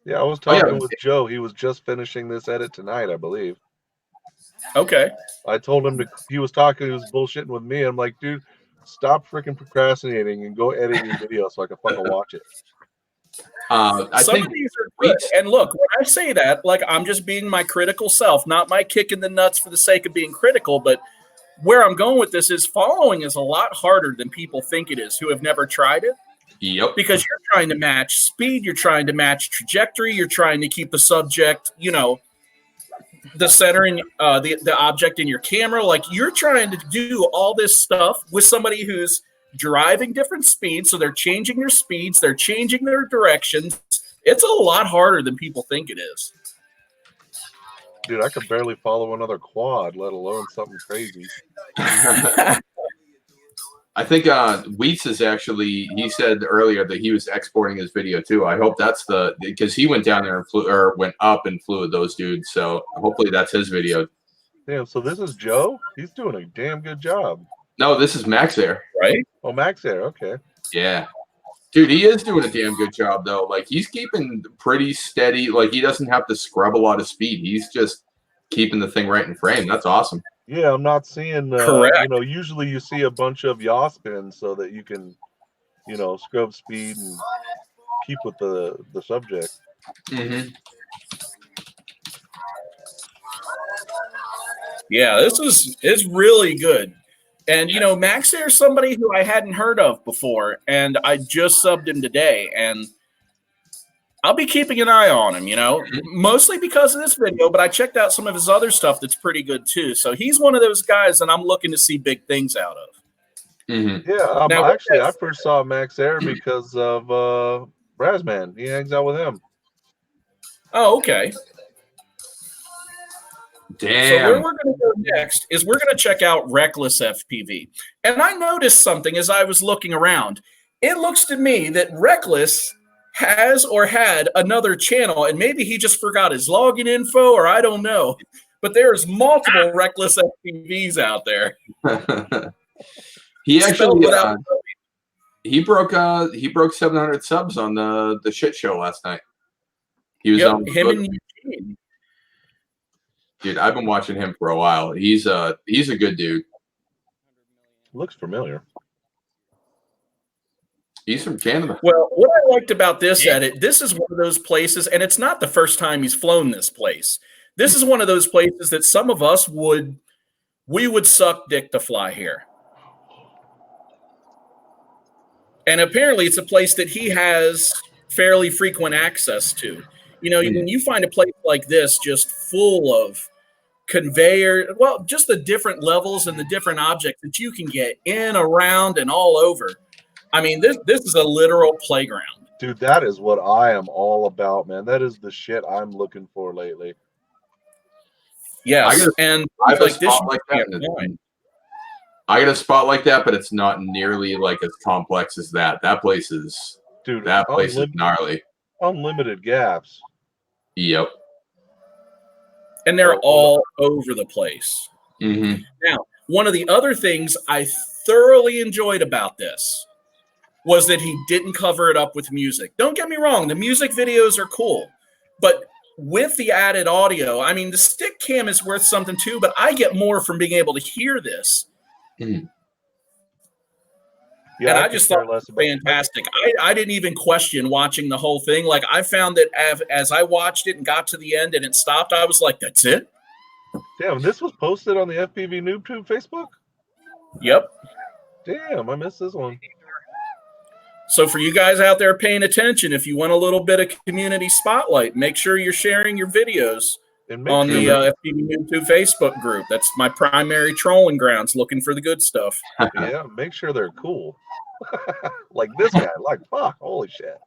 Yeah, I was talking with Joe. He was just finishing this edit tonight, I believe. Okay. I told him he was bullshitting with me. I'm like, dude, stop freaking procrastinating and go edit your video so I can fucking watch it. Some of these are good. And look, when I say that, like I'm just being my critical self, not my kick in the nuts for the sake of being critical, but where I'm going with this is following is a lot harder than people think it is who have never tried it. Yep. Because you're trying to match speed, you're trying to match trajectory, you're trying to keep the subject, the centering, the object in your camera. Like you're trying to do all this stuff with somebody who's driving different speeds. So they're changing their speeds, they're changing their directions. It's a lot harder than people think it is. Dude, I could barely follow another quad, let alone something crazy. I think Wheats is actually, he said earlier that he was exporting his video too. I hope that's because he went down there and flew, or went up and flew with those dudes. So hopefully that's his video. Damn, so this is Joe? He's doing a damn good job. No, this is Max Air. Right? Oh, Max Air, okay. Yeah. Dude, he is doing a damn good job though. Like he's keeping pretty steady. Like he doesn't have to scrub a lot of speed. He's just keeping the thing right in frame. That's awesome. Yeah, I'm not seeing, Correct. Usually you see a bunch of yaw spins so that you can, scrub speed and keep with the subject. Mm-hmm. Yeah, this is really good. And, Max Air is somebody who I hadn't heard of before, and I just subbed him today, and I'll be keeping an eye on him, mostly because of this video, but I checked out some of his other stuff that's pretty good too. So he's one of those guys that I'm looking to see big things out of. Mm-hmm. Yeah, actually, I first saw Max Air because of Razman. He hangs out with him. Oh, okay. So where Damn. we're going to go next is we're going to check out Reckless FPV. And I noticed something as I was looking around. It looks to me that Reckless has or had another channel, and maybe he just forgot his login info, or I don't know. But there's multiple Reckless FPVs out there. He Spelled actually without he broke 700 subs on the shit show last night. He was on him and Eugene. Dude, I've been watching him for a while. He's a good dude. Looks familiar. He's from Canada. Well, what I liked about this edit, this is one of those places, and it's not the first time he's flown this place. This is one of those places that some of us would suck dick to fly here. And apparently it's a place that he has fairly frequent access to. You know, when you find a place like this just full of conveyor, well, just the different levels and the different objects that you can get in, around, and all over. I mean, this is a literal playground. Dude, that is what I am all about, man. That is the shit I'm looking for lately. Yes, and I got a like this, spot like that. I got a spot like that, but it's not nearly like as complex as that. That place is, dude. That place is gnarly. Unlimited gaps. Yep. And they're all over the place. Mm-hmm. Now, one of the other things I thoroughly enjoyed about this was that he didn't cover it up with music. Don't get me wrong, the music videos are cool, but with the added audio, I mean, the stick cam is worth something too, but I get more from being able to hear this. Mm-hmm. Yeah, and I just thought it was fantastic. I didn't even question watching the whole thing. Like, I found that as I watched it and got to the end and it stopped, I was like, that's it? Damn, this was posted on the FPVnoobtube Facebook? Yep. Damn, I missed this one. So for you guys out there paying attention, if you want a little bit of community spotlight, make sure you're sharing your videos on the FPVnoobtube Facebook group. That's my primary trolling grounds, looking for the good stuff. Yeah, make sure they're cool. Like this guy, like, fuck, holy shit.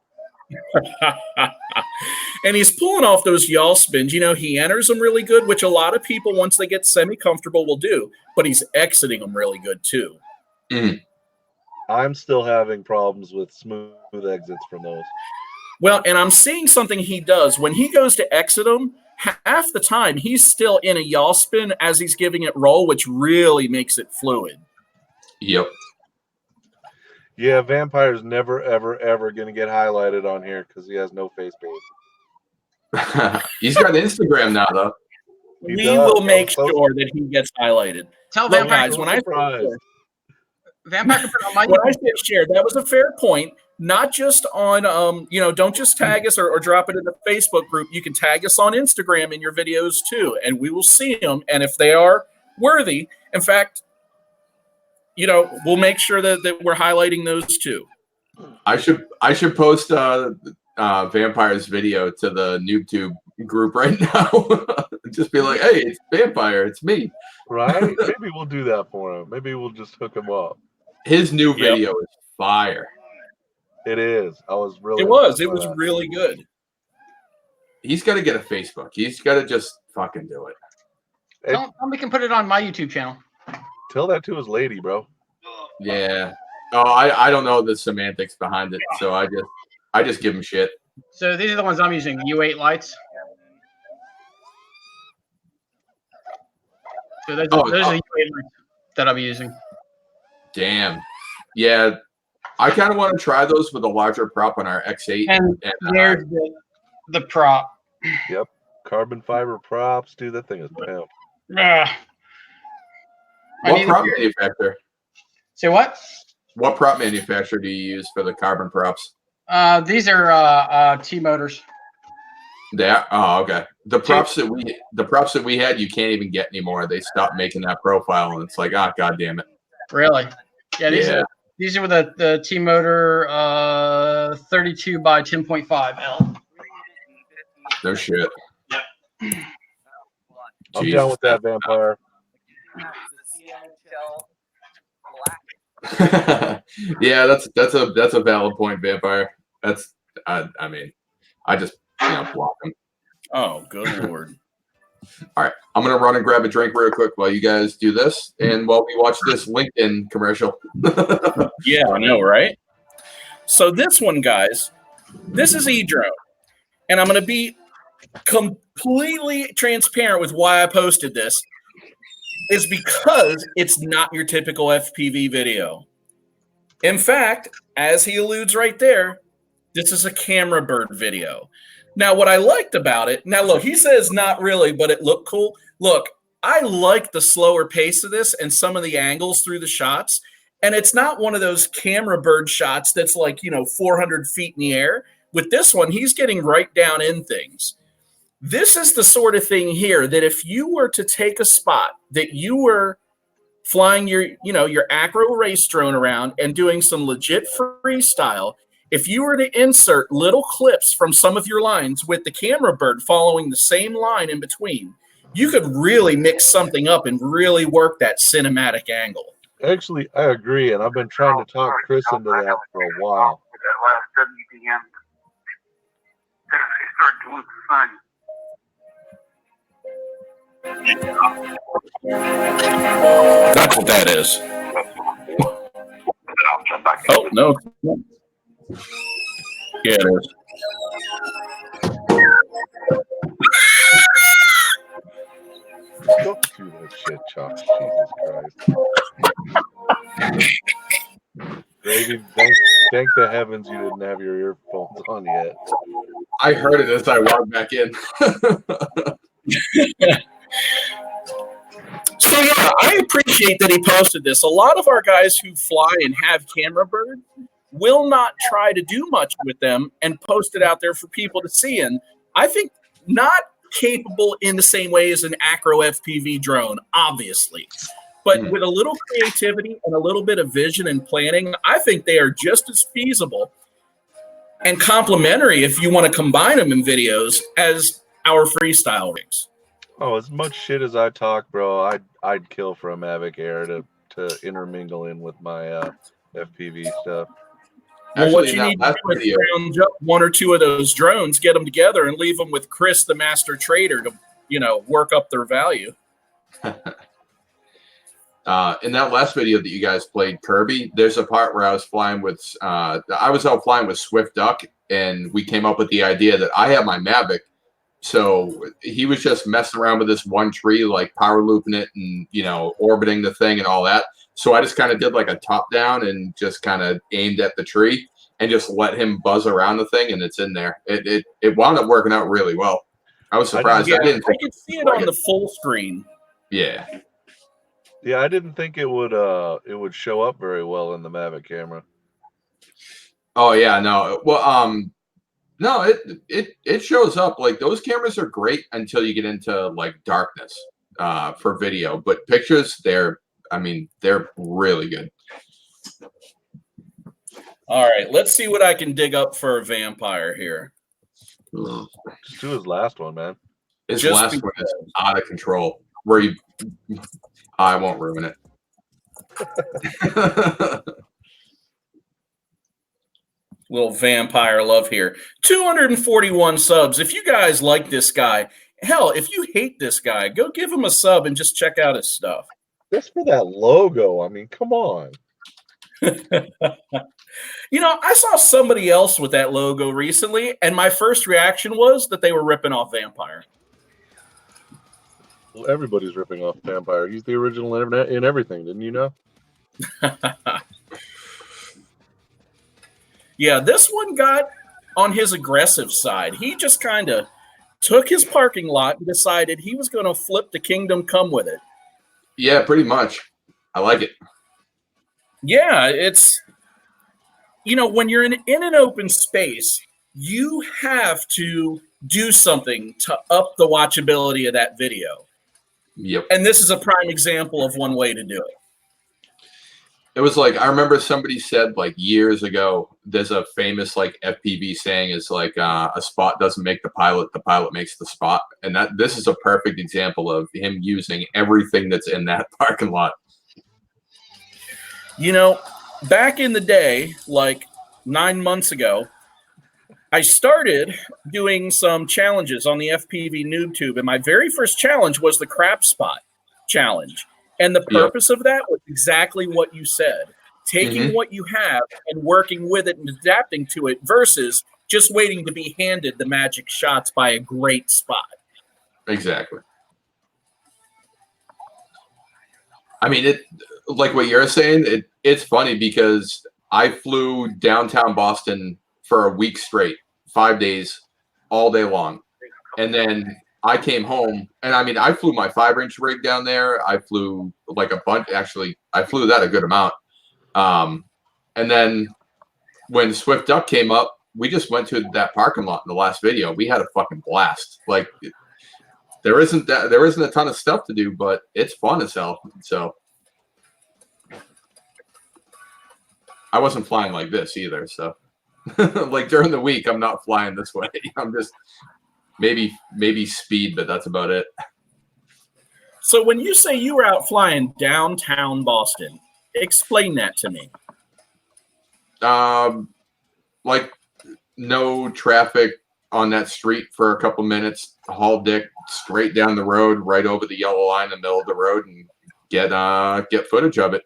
And he's pulling off those yaw spins. You know, he enters them really good, which a lot of people, once they get semi-comfortable, will do. But he's exiting them really good, too. Mm. I'm still having problems with smooth exits from those. Well, and I'm seeing something he does. When he goes to exit them, half the time he's still in a yaw spin as he's giving it roll, which really makes it fluid. Yep. Yeah, Vampire's never, ever, ever going to get highlighted on here because he has no face paint. He's got Instagram now, though. We will make sure that he gets highlighted. Tell Look, Vampire, guys, when I Vampire can put it on my when I said share, that was a fair point. Not just on, you know, don't just tag us or drop it in the Facebook group. You can tag us on Instagram in your videos too, and we will see them. And if they are worthy, in fact, you know, we'll make sure that we're highlighting those too. I should post Vampire's video to the NoobTube group right now. Just be like, hey, it's Vampire, it's me. Right? Maybe we'll do that for him. Maybe we'll just hook him up. His new video is fire. It is. I was really. It was really good. He's got to get a Facebook. He's got to just fucking do it. Tell him we can put it on my YouTube channel. Tell that to his lady, bro. Yeah. Oh, I don't know the semantics behind it, so I just give him shit. So these are the ones I'm using. U8 lights. So those are the U8 lights that I'm using. Damn. Yeah. I kind of want to try those with a larger prop on our X8. And there's the prop. Yep. Carbon fiber props. Dude, that thing is pimp. What prop manufacturer? Say what? What prop manufacturer do you use for the carbon props? These are T-Motors. Oh, okay. The props that we had, you can't even get anymore. They stopped making that profile, and it's like, ah, god damn it. Really? Yeah. These are with the T-Motor 32 by 10.5 L. No shit. I'm down with that, Vampire. Yeah, that's a valid point, Vampire. I mean, I just block them. Oh, good lord. All right, I'm gonna run and grab a drink real quick while you guys do this, and while we watch this LinkedIn commercial. Yeah, I know, right? So this one, guys, this is eDrone, and I'm going to be completely transparent with why I posted this. Is because it's not your typical FPV video. In fact, as he alludes right there, this is a camera bird video. Now, what I liked about it, now look, he says not really, but it looked cool. Look, I like the slower pace of this and some of the angles through the shots. And it's not one of those camera bird shots that's like, 400 feet in the air. With this one, he's getting right down in things. This is the sort of thing here that if you were to take a spot that you were flying your acro race drone around and doing some legit freestyle, if you were to insert little clips from some of your lines with the camera bird following the same line in between, you could really mix something up and really work that cinematic angle. Actually, I agree, and I've been trying to talk Chris into that for a while. That's what that is. Oh, no. Yeah, it is. Don't do that shit, Chuck. Jesus Christ. Gravy, thank the heavens you didn't have your earphones on yet. I heard it as I walked back in. So yeah, I appreciate that he posted this. A lot of our guys who fly and have camera bird will not try to do much with them and post it out there for people to see. And I think not capable in the same way as an acro FPV drone, obviously. But with a little creativity and a little bit of vision and planning, I think they are just as feasible and complementary if you want to combine them in videos as our freestyle rigs. Oh, as much shit as I talk, bro, I'd kill for a Mavic Air to intermingle in with my FPV stuff. Well, what you need to do is round up one or two of those drones, get them together, and leave them with Chris, the master trader, to work up their value. In that last video that you guys played, Kirby, there's a part where I was flying with out flying with Swift Duck, and we came up with the idea that I have my Mavic, so he was just messing around with this one tree, like power looping it and orbiting the thing and all that. So I just kind of did like a top down and just kind of aimed at the tree and just let him buzz around the thing, and it's in there. It wound up working out really well. I was surprised. I could see it on the full screen. Yeah. Yeah, I didn't think it would show up very well in the Mavic camera. Oh yeah, no. Well, no, it shows up. Like those cameras are great until you get into like darkness for video, but pictures they're really good. All right, let's see what I can dig up for a vampire here. Just do his last one, man. His last one is out of control. I won't ruin it. Little vampire love here. 241 subs. If you guys like this guy, hell, if you hate this guy, go give him a sub and just check out his stuff. Just for that logo. I mean, come on. I saw somebody else with that logo recently, and my first reaction was that they were ripping off Vampire. Well, everybody's ripping off Vampire. He's the original in everything, didn't you know? Yeah, this one got on his aggressive side. He just kind of took his parking lot and decided he was going to flip the kingdom come with it. Yeah, pretty much. I like it. Yeah, it's, when you're in an open space, you have to do something to up the watchability of that video. Yep. And this is a prime example of one way to do it. It was like, I remember somebody said like years ago, there's a famous like FPV saying is like a spot doesn't make the pilot makes the spot. And this is a perfect example of him using everything that's in that parking lot. Back in the day, like 9 months ago, I started doing some challenges on the FPVnoobtube, and my very first challenge was the crap spot challenge. And the purpose of that was exactly what you said. Taking what you have and working with it and adapting to it versus just waiting to be handed the magic shots by a great spot. Exactly. I mean, it like what you're saying, it's funny because I flew downtown Boston for a week straight, 5 days, all day long. And then I came home, and I mean, I flew my 5-inch rig down there. I flew like a bunch. Actually, I flew that a good amount. And then when Swift Duck came up, we just went to that parking lot in the last video. We had a fucking blast. Like, there isn't a ton of stuff to do, but it's fun as hell. So I wasn't flying like this either. So like during the week, I'm not flying this way. I'm just maybe speed, but that's about it. So when you say you were out flying downtown Boston, explain that to me. Like no traffic on that street for a couple minutes, haul dick straight down the road, right over the yellow line in the middle of the road, and get footage of it.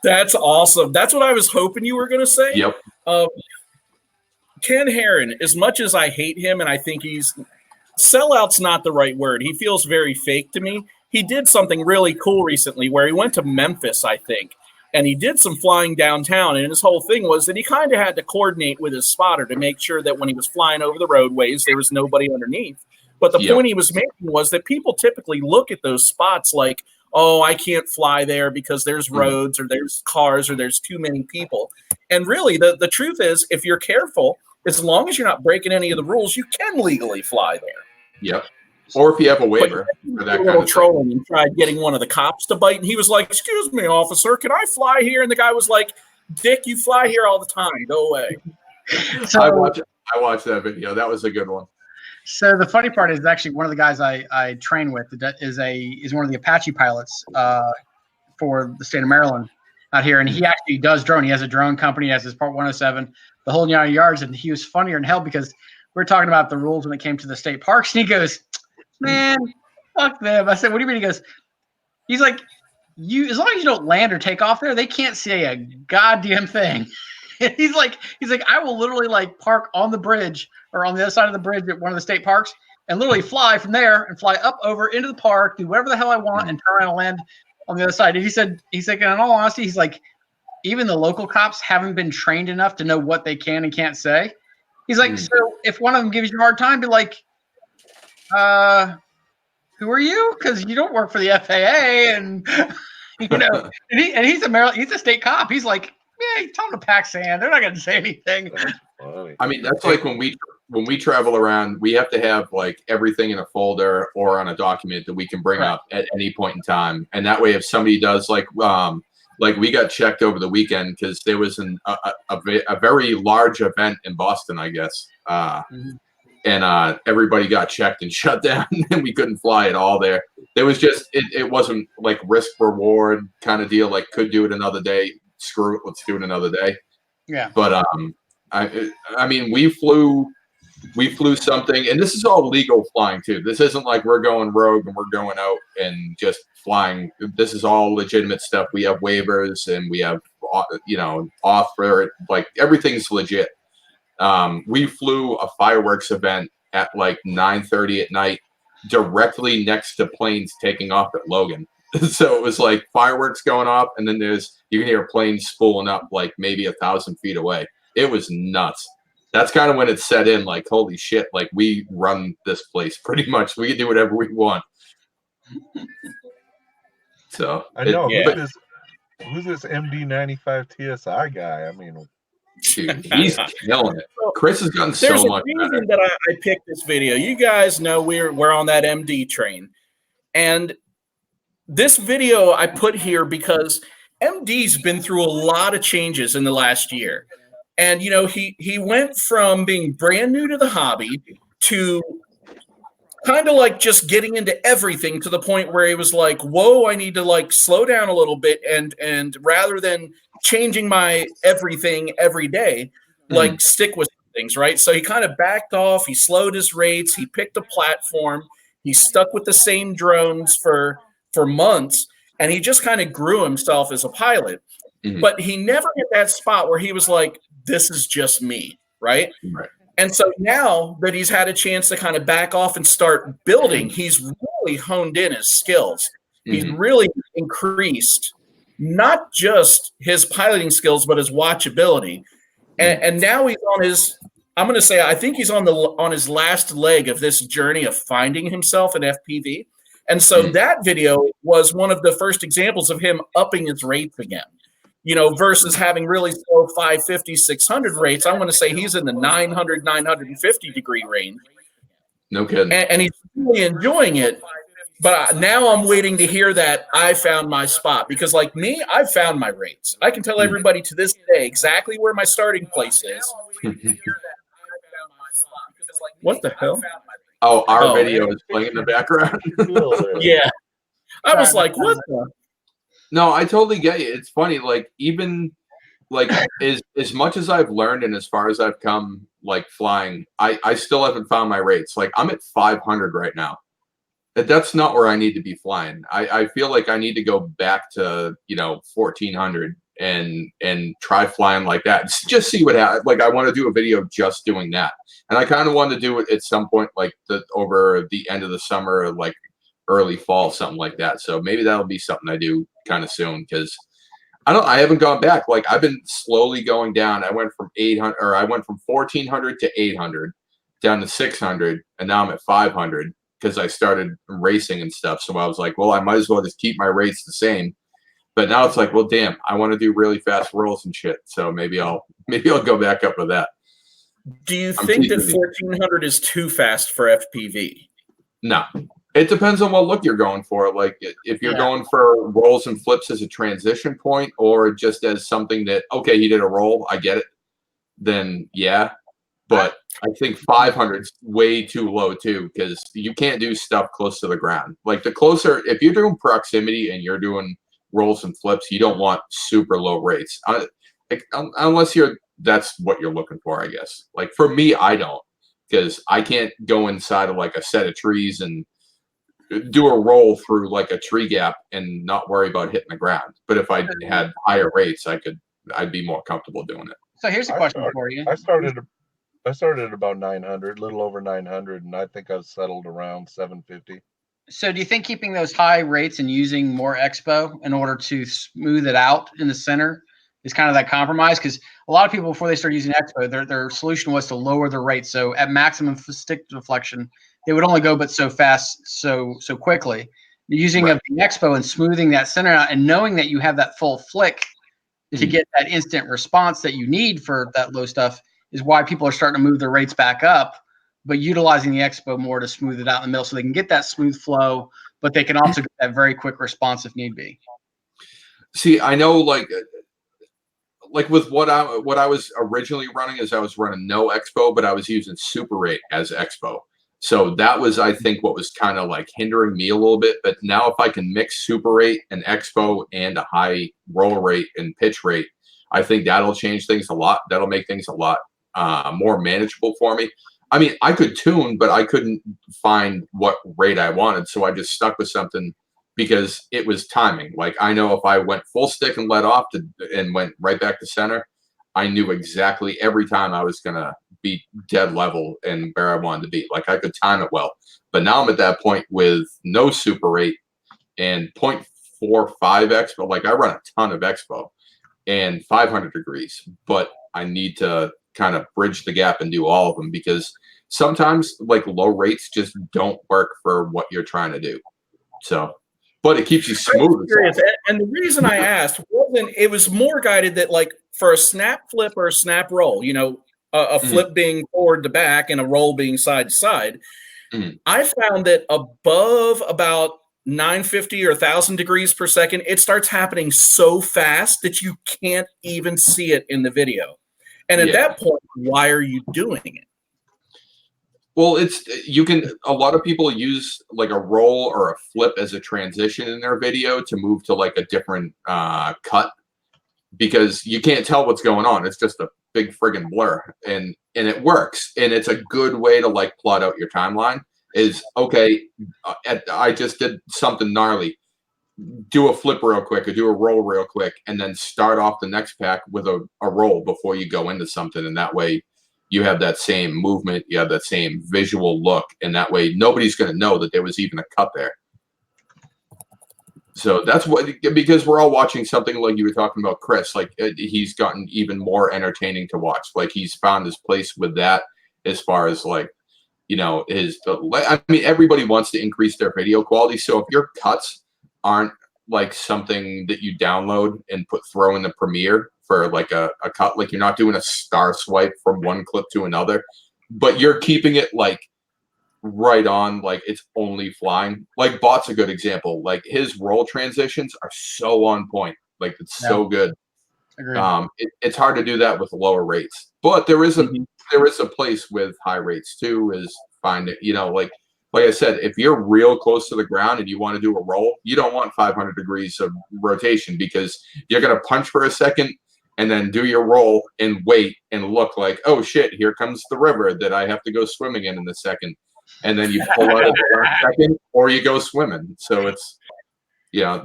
That's awesome. That's what I was hoping you were going to say. Yep. Ken Herron, as much as I hate him and I think sellout's not the right word. He feels very fake to me. He did something really cool recently where he went to Memphis, I think, and he did some flying downtown. And his whole thing was that he kind of had to coordinate with his spotter to make sure that when he was flying over the roadways, there was nobody underneath. But the point he was making was that people typically look at those spots like, oh, I can't fly there because there's roads or there's cars or there's too many people. And really, the truth is, if you're careful, as long as you're not breaking any of the rules, you can legally fly there. Yep. Or if you have a waiver for that kind of trolling and tried getting one of the cops to bite, and he was like, "Excuse me, officer, can I fly here?" And the guy was like, "Dick, you fly here all the time. Go away." So I watched that video. That was a good one. So the funny part is actually one of the guys I train with is one of the Apache pilots for the state of Maryland out here, and he actually does drone. He has a drone company. He has his Part 107, the whole 9 yards, and he was funnier than hell because we were talking about the rules when it came to the state parks, and he goes, "Man, fuck them." I said, "What do you mean?" He's like, as long as you don't land or take off there, they can't say a goddamn thing. he's like, I will literally like park on the bridge or on the other side of the bridge at one of the state parks and literally fly from there and fly up over into the park, do whatever the hell I want, and turn around and land on the other side. And he said, in all honesty, he's like, even the local cops haven't been trained enough to know what they can and can't say. He's like, so if one of them gives you a hard time, be like, who are you? Because you don't work for the FAA, and and he's a state cop. He's like, yeah, tell them to pack sand. They're not going to say anything. I mean, that's like when we travel around, we have to have like everything in a folder or on a document that we can bring up at any point in time, and that way, if somebody does like we got checked over the weekend because there was a very large event in Boston, I guess. And everybody got checked and shut down, and we couldn't fly at all there. There was just it wasn't like risk reward kind of deal. Like, could do it another day. Screw it, let's do it another day. Yeah. But I mean, we flew something, and this is all legal flying too. This isn't like we're going rogue and we're going out and just flying. This is all legitimate stuff. We have waivers and we have offer, like everything's legit. We flew a fireworks event at like 9:30 at night, directly next to planes taking off at Logan. So it was like fireworks going off, and then you can hear planes spooling up like maybe 1,000 feet away. It was nuts. That's kind of when it set in, like, holy shit, like we run this place pretty much. We can do whatever we want. So I know who's this MD95 TSI guy? I mean, dude, he's killing it. Chris has gotten so much better. There's a reason that I picked this video. You guys know we're on that MD train, and this video I put here because MD's been through a lot of changes in the last year. And, he went from being brand new to the hobby to kind of like just getting into everything to the point where he was like, whoa, I need to like slow down a little bit. And rather than changing my everything every day, like stick with things, right? So he kind of backed off. He slowed his rates. He picked a platform. He stuck with the same drones for months, and he just kind of grew himself as a pilot. Mhm. But he never hit that spot where he was like, this is just me, right? Right. And so now that he's had a chance to kind of back off and start building, he's really honed in his skills. He's really increased not just his piloting skills, but his watchability. And now he's on his, I'm going to say, I think he's on his last leg of this journey of finding himself in FPV. And so that video was one of the first examples of him upping his rates again. You know, versus having really slow 550, 600 rates. I'm going to say he's in the 900, 950 degree range. No kidding. And he's really enjoying it. But now I'm waiting to hear that I found my spot. Because like me, I've found my rates. I can tell everybody to this day exactly where my starting place is. What the hell? Oh, our video is playing in the background. Yeah. I was like, what the? No, I totally get you. It's funny, like even like as much as I've learned and as far as I've come like flying, I still haven't found my rates. Like I'm at 500 right now. That's not where I need to be flying. I feel like I need to go back to, you know, 1400 and try flying like that. Just see what happens. Like I want to do a video just doing that. And I kind of want to do it at some point like over the end of the summer, like early fall, something like that. So maybe that'll be something I do kind of soon, because I haven't gone back. Like I've been slowly going down. I went from 800, or I went from 1400 to 800 down to 600, and now I'm at 500 because I started racing and stuff. So I was like, well, I might as well just keep my rates the same. But now it's like, well, damn, I want to do really fast rolls and shit. So maybe I'll go back up with that. Do you think that 1400 is too fast for FPV? No. It depends on what look you're going for. Like if you're going for rolls and flips as a transition point, or just as something that, okay, he did a roll, I get it, then yeah. But I think 500 is way too low too, because you can't do stuff close to the ground. Like the closer, if you're doing proximity and you're doing rolls and flips, you don't want super low rates. Unless that's what you're looking for, I guess. Like for me, I don't, because I can't go inside of like a set of trees and do a roll through like a tree gap and not worry about hitting the ground. But if I had higher rates, I'd be more comfortable doing it. So here's a question for you. I started at about 900, a little over 900, and I think I've settled around 750. So do you think keeping those high rates and using more expo in order to smooth it out in the center is kind of that compromise? Because a lot of people, before they start using expo, their solution was to lower the rate. So at maximum stick deflection, they would only go but so fast, so quickly. Using of the expo and smoothing that center out, and knowing that you have that full flick to get that instant response that you need for that low stuff is why people are starting to move their rates back up, but utilizing the expo more to smooth it out in the middle so they can get that smooth flow, but they can also get that very quick response if need be. See, I know like with what I was originally running is I was running no expo, but I was using Super 8 as expo. So that was, I think, what was kind of like hindering me a little bit. But now if I can mix Super 8 and expo and a high roll rate and pitch rate, I think that'll change things a lot. That'll make things a lot more manageable for me. I mean, I could tune, but I couldn't find what rate I wanted. So I just stuck with something because it was timing. Like I know if I went full stick and let off and went right back to center, I knew exactly every time I was going to be dead level and where I wanted to be. Like I could time it well. But now I'm at that point with no Super 8 and 0.45 expo. Like I run a ton of expo and 500 degrees, but I need to kind of bridge the gap and do all of them, because sometimes like low rates just don't work for what you're trying to do. So, but it keeps you smooth. And the reason I asked wasn't, it was more guided that like for a snap flip or a snap roll, you know, a flip being forward to back and a roll being side to side. I found that above about 950 or 1,000 degrees per second, it starts happening so fast that you can't even see it in the video. And at that point, why are you doing it? Well, a lot of people use like a roll or a flip as a transition in their video to move to like a different cut, because you can't tell what's going on. It's just a big friggin' blur, and it works, and it's a good way to like plot out your timeline. Is okay. I just did something gnarly. Do a flip real quick or do a roll real quick, and then start off the next pack with a roll before you go into something, and that way you have that same movement, you have that same visual look, and that way nobody's going to know that there was even a cut there. So that's what, because we're all watching something like you were talking about, Chris, like he's gotten even more entertaining to watch. Like he's found his place with that, as far as like, you know, I mean, everybody wants to increase their video quality. So if your cuts aren't like something that you download and throw in the Premiere for like a cut, like you're not doing a star swipe from one clip to another, but you're keeping it like right on, like it's only flying. Like Bot's a good example. Like his roll transitions are so on point. Like it's so good. Agreed. It's hard to do that with lower rates, but there is a place with high rates too. Is find it, you know, like I said, if you're real close to the ground and you want to do a roll, you don't want 500 degrees of rotation, because you're gonna punch for a second and then do your roll and wait and look like, oh shit, here comes the river that I have to go swimming in a second, and then you pull out of the last second, or you go swimming. So it's, you know,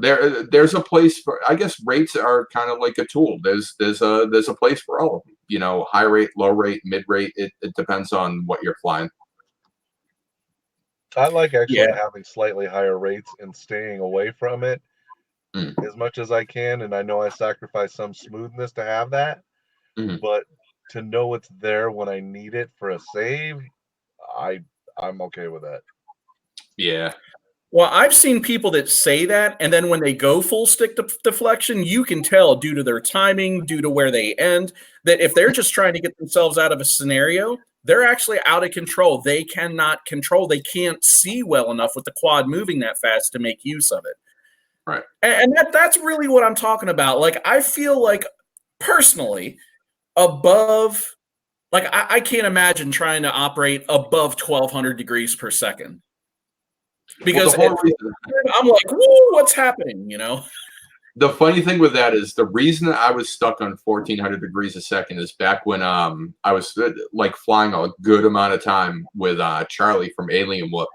there's a place for, I guess rates are kind of like a tool. There's a place for all of them. You know, high rate, low rate, mid rate. It depends on what you're flying. I like actually having slightly higher rates and staying away from it as much as I can. And I know I sacrifice some smoothness to have that, but to know it's there when I need it for a save, I'm okay with that. Yeah. Well, I've seen people that say that, and then when they go full stick deflection, you can tell due to their timing, due to where they end, that if they're just trying to get themselves out of a scenario, they're actually out of control. They cannot control. They can't see well enough with the quad moving that fast to make use of it. Right. And that's really what I'm talking about. Like, I feel like, personally, above, like, I can't imagine trying to operate above 1,200 degrees per second. Because I'm like, whoa, what's happening, you know? The funny thing with that is the reason that I was stuck on 1,400 degrees a second is back when I was like flying a good amount of time with Charlie from Alien Whoop,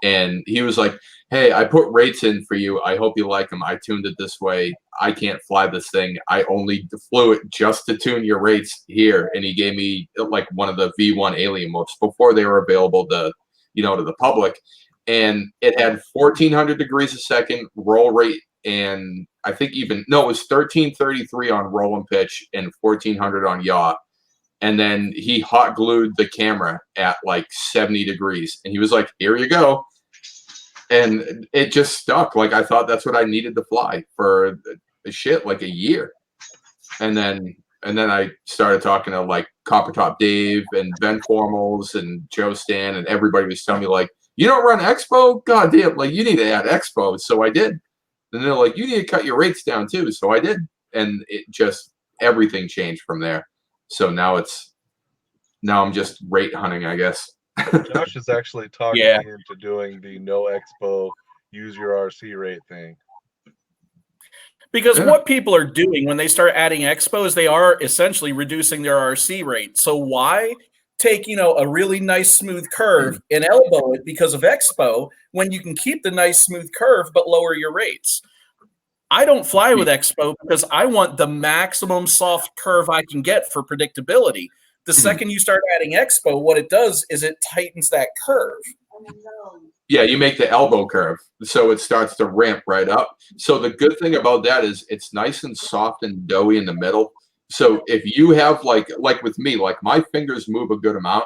and he was like, hey, I put rates in for you. I hope you like them. I tuned it this way. I can't fly this thing. I only flew it just to tune your rates here. And he gave me like one of the V1 Alien Whoops before they were available to, you know, to the public. And it had 1,400 degrees a second roll rate, and I think it was 1333 on roll and pitch and 1,400 on yaw. And then he hot glued the camera at like 70 degrees, and he was like, here you go. And it just stuck. Like I thought that's what I needed to fly for like a year. And then I started talking to like Copper Top Dave and Ben Formals and Joe Stan, and everybody was telling me like, you don't run Expo? God damn, like you need to add Expo. So I did. And they're like, you need to cut your rates down too. So I did. And it just, everything changed from there. So now I'm just rate hunting, I guess. Josh is actually talking me into doing the no Expo, use your RC rate thing. Because what people are doing when they start adding Expos, they are essentially reducing their RC rate. So why take, you know, a really nice smooth curve and elbow it because of Expo when you can keep the nice smooth curve but lower your rates? I don't fly with Expo because I want the maximum soft curve I can get for predictability. The second you start adding Expo, what it does is it tightens that curve. Yeah, you make the elbow curve, so it starts to ramp right up. So the good thing about that is it's nice and soft and doughy in the middle. So if you have like with me, like my fingers move a good amount,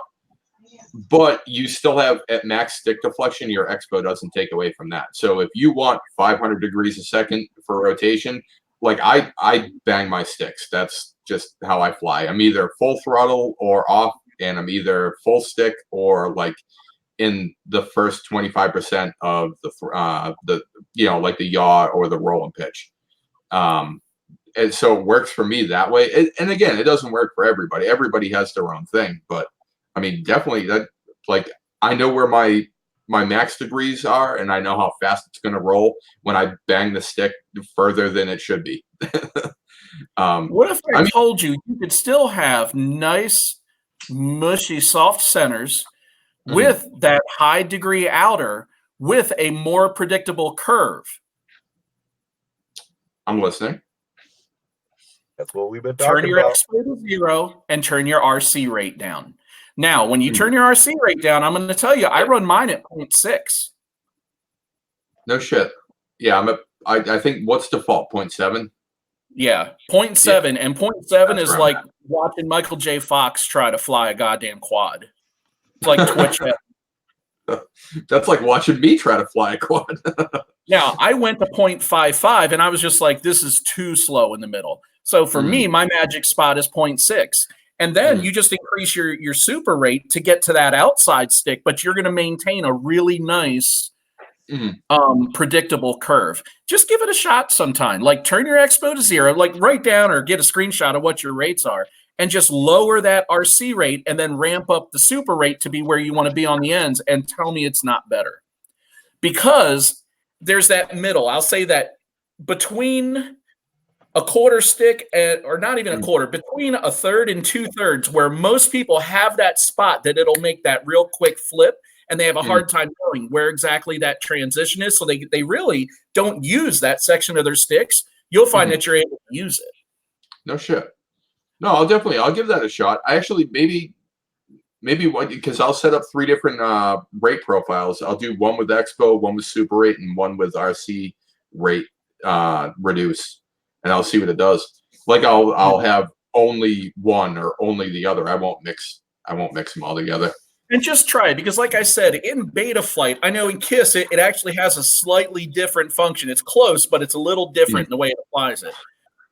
but you still have at max stick deflection, your Expo doesn't take away from that. So if you want 500 degrees a second for rotation, like I bang my sticks. That's just how I fly. I'm either full throttle or off, and I'm either full stick or like in the first 25% of the you know, like the yaw or the roll and pitch. And so it works for me that way. And again, it doesn't work for everybody. Everybody has their own thing. But I mean, definitely that, like, I know where my my max degrees are, and I know how fast it's going to roll when I bang the stick further than it should be. What if I told you you could still have nice, mushy, soft centers with that high degree outer with a more predictable curve? I'm listening. That's what we've been Turn talking your about. expo to 0 and turn your RC rate down. Now, when you turn your RC rate down, I'm going to tell you, I run mine at 0.6. No shit. Yeah, I think what's default, 0.7? Yeah, 0.7. And 0.7 is like right. watching Michael J. Fox try to fly a goddamn quad. It's like Twitch. That's like watching me try to fly a quad. Now, I went to 0.55, and I was just like, this is too slow in the middle. So for me, my magic spot is 0.6. And then you just increase your super rate to get to that outside stick, but you're going to maintain a really nice, predictable curve. Just give it a shot sometime. Like, turn your expo to 0, like write down or get a screenshot of what your rates are, and just lower that RC rate and then ramp up the super rate to be where you want to be on the ends, and tell me it's not better. Because there's that middle. I'll say that between a quarter stick or not even a quarter, between a third and 2/3, where most people have that spot that it'll make that real quick flip, and they have a hard time knowing where exactly that transition is. So they really don't use that section of their sticks. You'll find that you're able to use it. No shit. No, I'll give that a shot. I actually maybe because I'll set up 3 different rate profiles. I'll do one with expo, one with super rate, and one with RC rate reduce, and I'll see what it does. Like I'll have only one or only the other. I won't mix them all together. And just try it, because like I said, in beta flight, I know in KISS it actually has a slightly different function. It's close, but it's a little different in the way it applies it.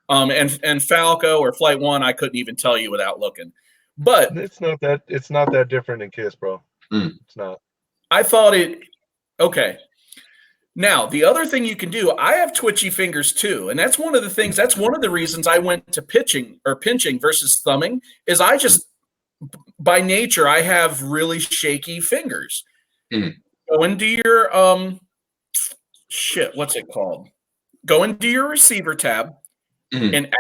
And Falco or Flight 1, I couldn't even tell you without looking. But it's not that different in KISS, bro. It's not. I thought it okay. Now, the other thing you can do, I have twitchy fingers too, and that's one of the reasons I went to pinching versus thumbing, is I just by nature I have really shaky fingers. Go into your what's it called? Go into your receiver tab and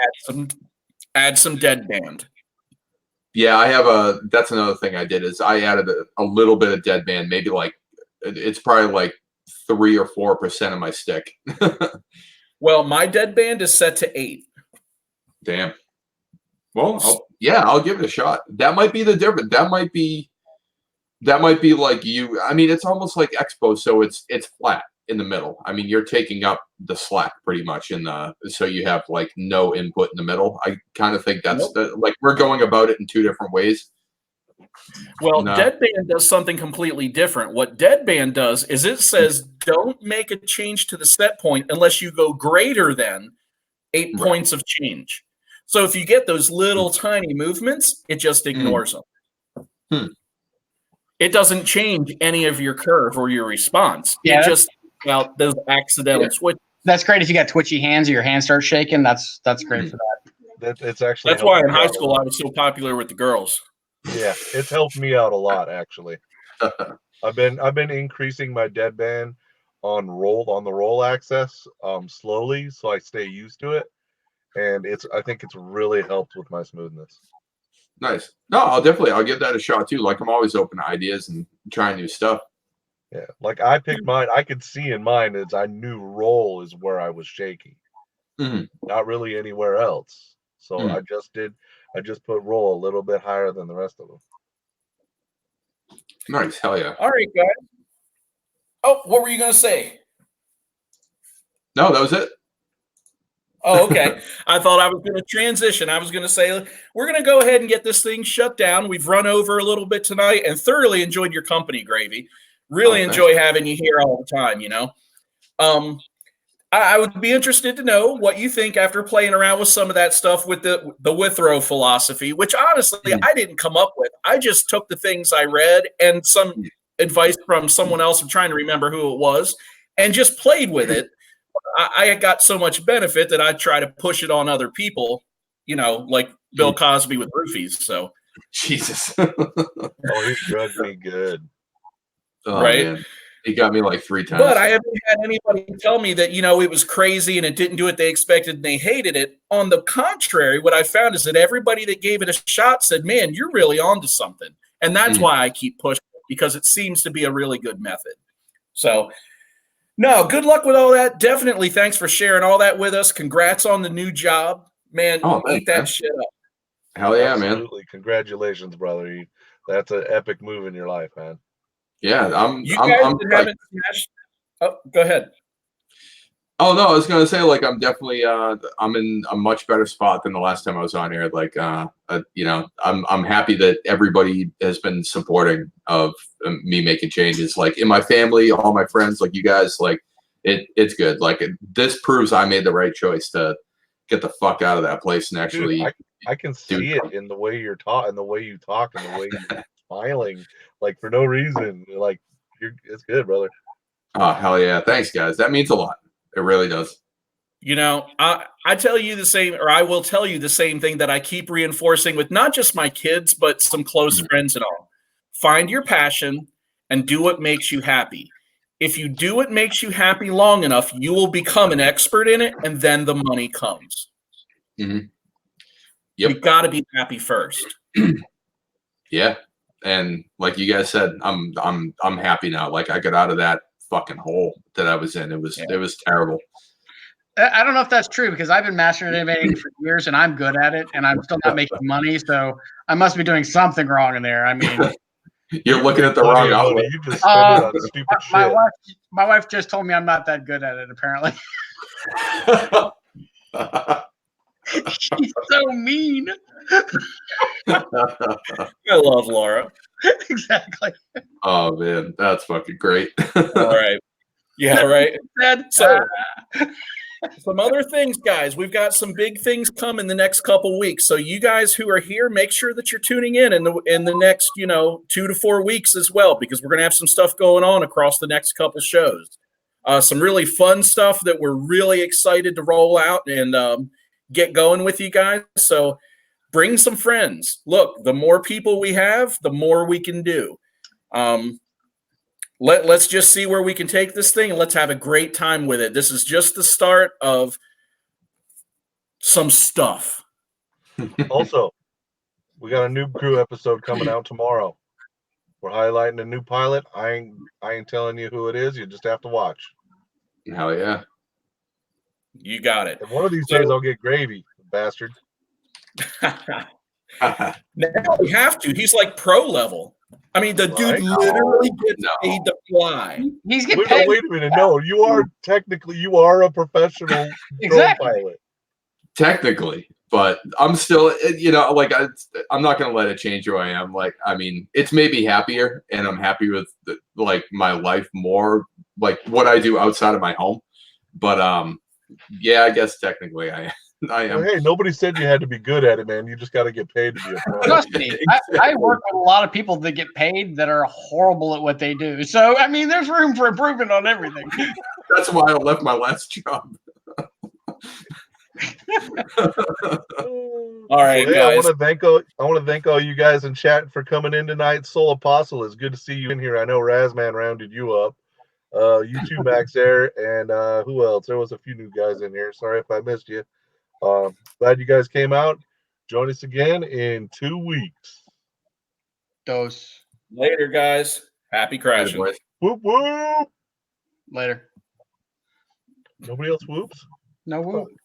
add some deadband. Yeah, I have that's another thing I did, is I added a little bit of deadband, maybe like it's probably like 3 or 4% of my stick. Well, my deadband is set to 8. Damn. Well, I'll give it a shot. That might be the difference. That might be like you. I mean, it's almost like Expo, so it's flat in the middle. I mean, you're taking up the slack pretty much so you have like no input in the middle. I kind of think that's like we're going about it in 2 different ways. Well, Deadband does something completely different. What Deadband does is it says don't make a change to the set point unless you go greater than 8 points of change. So if you get those little tiny movements, it just ignores them. It doesn't change any of your curve or your response. Yeah, it just about those accidental switches. That's great if you got twitchy hands or your hands start shaking. That's great for that. It's actually that's why in high school I was so popular with the girls. Yeah, it's helped me out a lot actually. I've been increasing my deadband on the roll access slowly, so I stay used to it, and I think it's really helped with my smoothness. Nice. No, I'll give that a shot too. Like I'm always open to ideas and trying new stuff. Yeah, like I picked mine. I could see in mine as I knew roll is where I was shaky, not really anywhere else. So I just put roll a little bit higher than the rest of them. Nice, hell yeah! All right, guys. Oh, what were you gonna say? No, that was it. Oh, okay. I thought I was going to transition. I was going to say, we're going to go ahead and get this thing shut down. We've run over a little bit tonight and thoroughly enjoyed your company, Gravy. Really enjoy having you here all the time, you know. I would be interested to know what you think after playing around with some of that stuff with the Withrow philosophy, which honestly I didn't come up with. I just took the things I read and some advice from someone else. I'm trying to remember who it was, and just played with it. I got so much benefit that I try to push it on other people, you know, like Bill Cosby with roofies. So, Jesus. Oh, he drugged me good. Oh, Right. man. He got me like 3 times. But I haven't had anybody tell me that, it was crazy and it didn't do what they expected and they hated it. On the contrary, what I found is that everybody that gave it a shot said, man, you're really onto something. And that's why I keep pushing it, because it seems to be a really good method. So, no, good luck with all that. Definitely thanks for sharing all that with us. Congrats on the new job. Man, eat that shit up. Hell yeah, man. Absolutely. Congratulations, brother. That's an epic move in your life, man. Yeah, You guys haven't smashed. Oh, go ahead. Oh no, I was gonna say, like, I'm definitely I'm in a much better spot than the last time I was on here. Like, I'm happy that everybody has been supporting of me making changes. Like in my family, all my friends, like you guys, like it's good. Like this proves I made the right choice to get the fuck out of that place and actually. Dude, I can see it in the way you're taught, and the way you talk, and the way you're smiling, like for no reason. Like it's good, brother. Oh hell yeah! Thanks, guys. That means a lot. It really does. I tell you the same, or I will tell you the same thing that I keep reinforcing with not just my kids, but some close friends and all. Find your passion and do what makes you happy. If you do what makes you happy long enough, you will become an expert in it, and then the money comes. Yep. You've got to be happy first. Yeah, and like you guys said, I'm happy now. Like I got out of that fucking hole that I was in. It was terrible. I don't know if that's true, because I've been masturbating for years and I'm good at it and I'm still not making money. So I must be doing something wrong in there. I mean, you're looking at the wrong outlet. You just spend it on stupid shit. My wife just told me I'm not that good at it, apparently. She's so mean. I love Laura. Exactly. Oh man, that's fucking great. All right. Yeah, right. So some other things, guys. We've got some big things coming the next couple weeks. So you guys who are here, make sure that you're tuning in the next, 2 to 4 weeks as well, because we're gonna have some stuff going on across the next couple shows. Some really fun stuff that we're really excited to roll out and get going with you guys. So bring some friends. Look, the more people we have, the more we can do. Let's just see where we can take this thing, and let's have a great time with it. This is just the start of some stuff. Also, we got a Noob Crew episode coming out tomorrow. We're highlighting a new pilot. I ain't telling you who it is. You just have to watch. Hell yeah. You got it. And one of these days I'll get Gravy, bastard. Now we have to. He's like pro level. I mean, the dude literally gets paid to fly. He's getting paid. Wait a minute. No, you are a professional drone pilot. Technically, but I'm still, like I'm not gonna let it change who I am. Like, I mean, it's made me happier, and I'm happy with like my life more, like what I do outside of my home. But yeah, I guess technically I am. Well, hey, nobody said you had to be good at it, man. You just got to get paid to be a pro. Trust me, I work with a lot of people that get paid that are horrible at what they do. So, I mean, there's room for improvement on everything. That's why I left my last job. All right, well, hey, guys. I want to thank all you guys in chat for coming in tonight. Soul Apostle, it's good to see you in here. I know Razman rounded you up. You too, Max there, and who else? There was a few new guys in here. Sorry if I missed you. Glad you guys came out. Join us again in 2 weeks. Dose. Later, guys. Happy crashing. Whoop whoop. Later. Nobody else whoops? No whoop.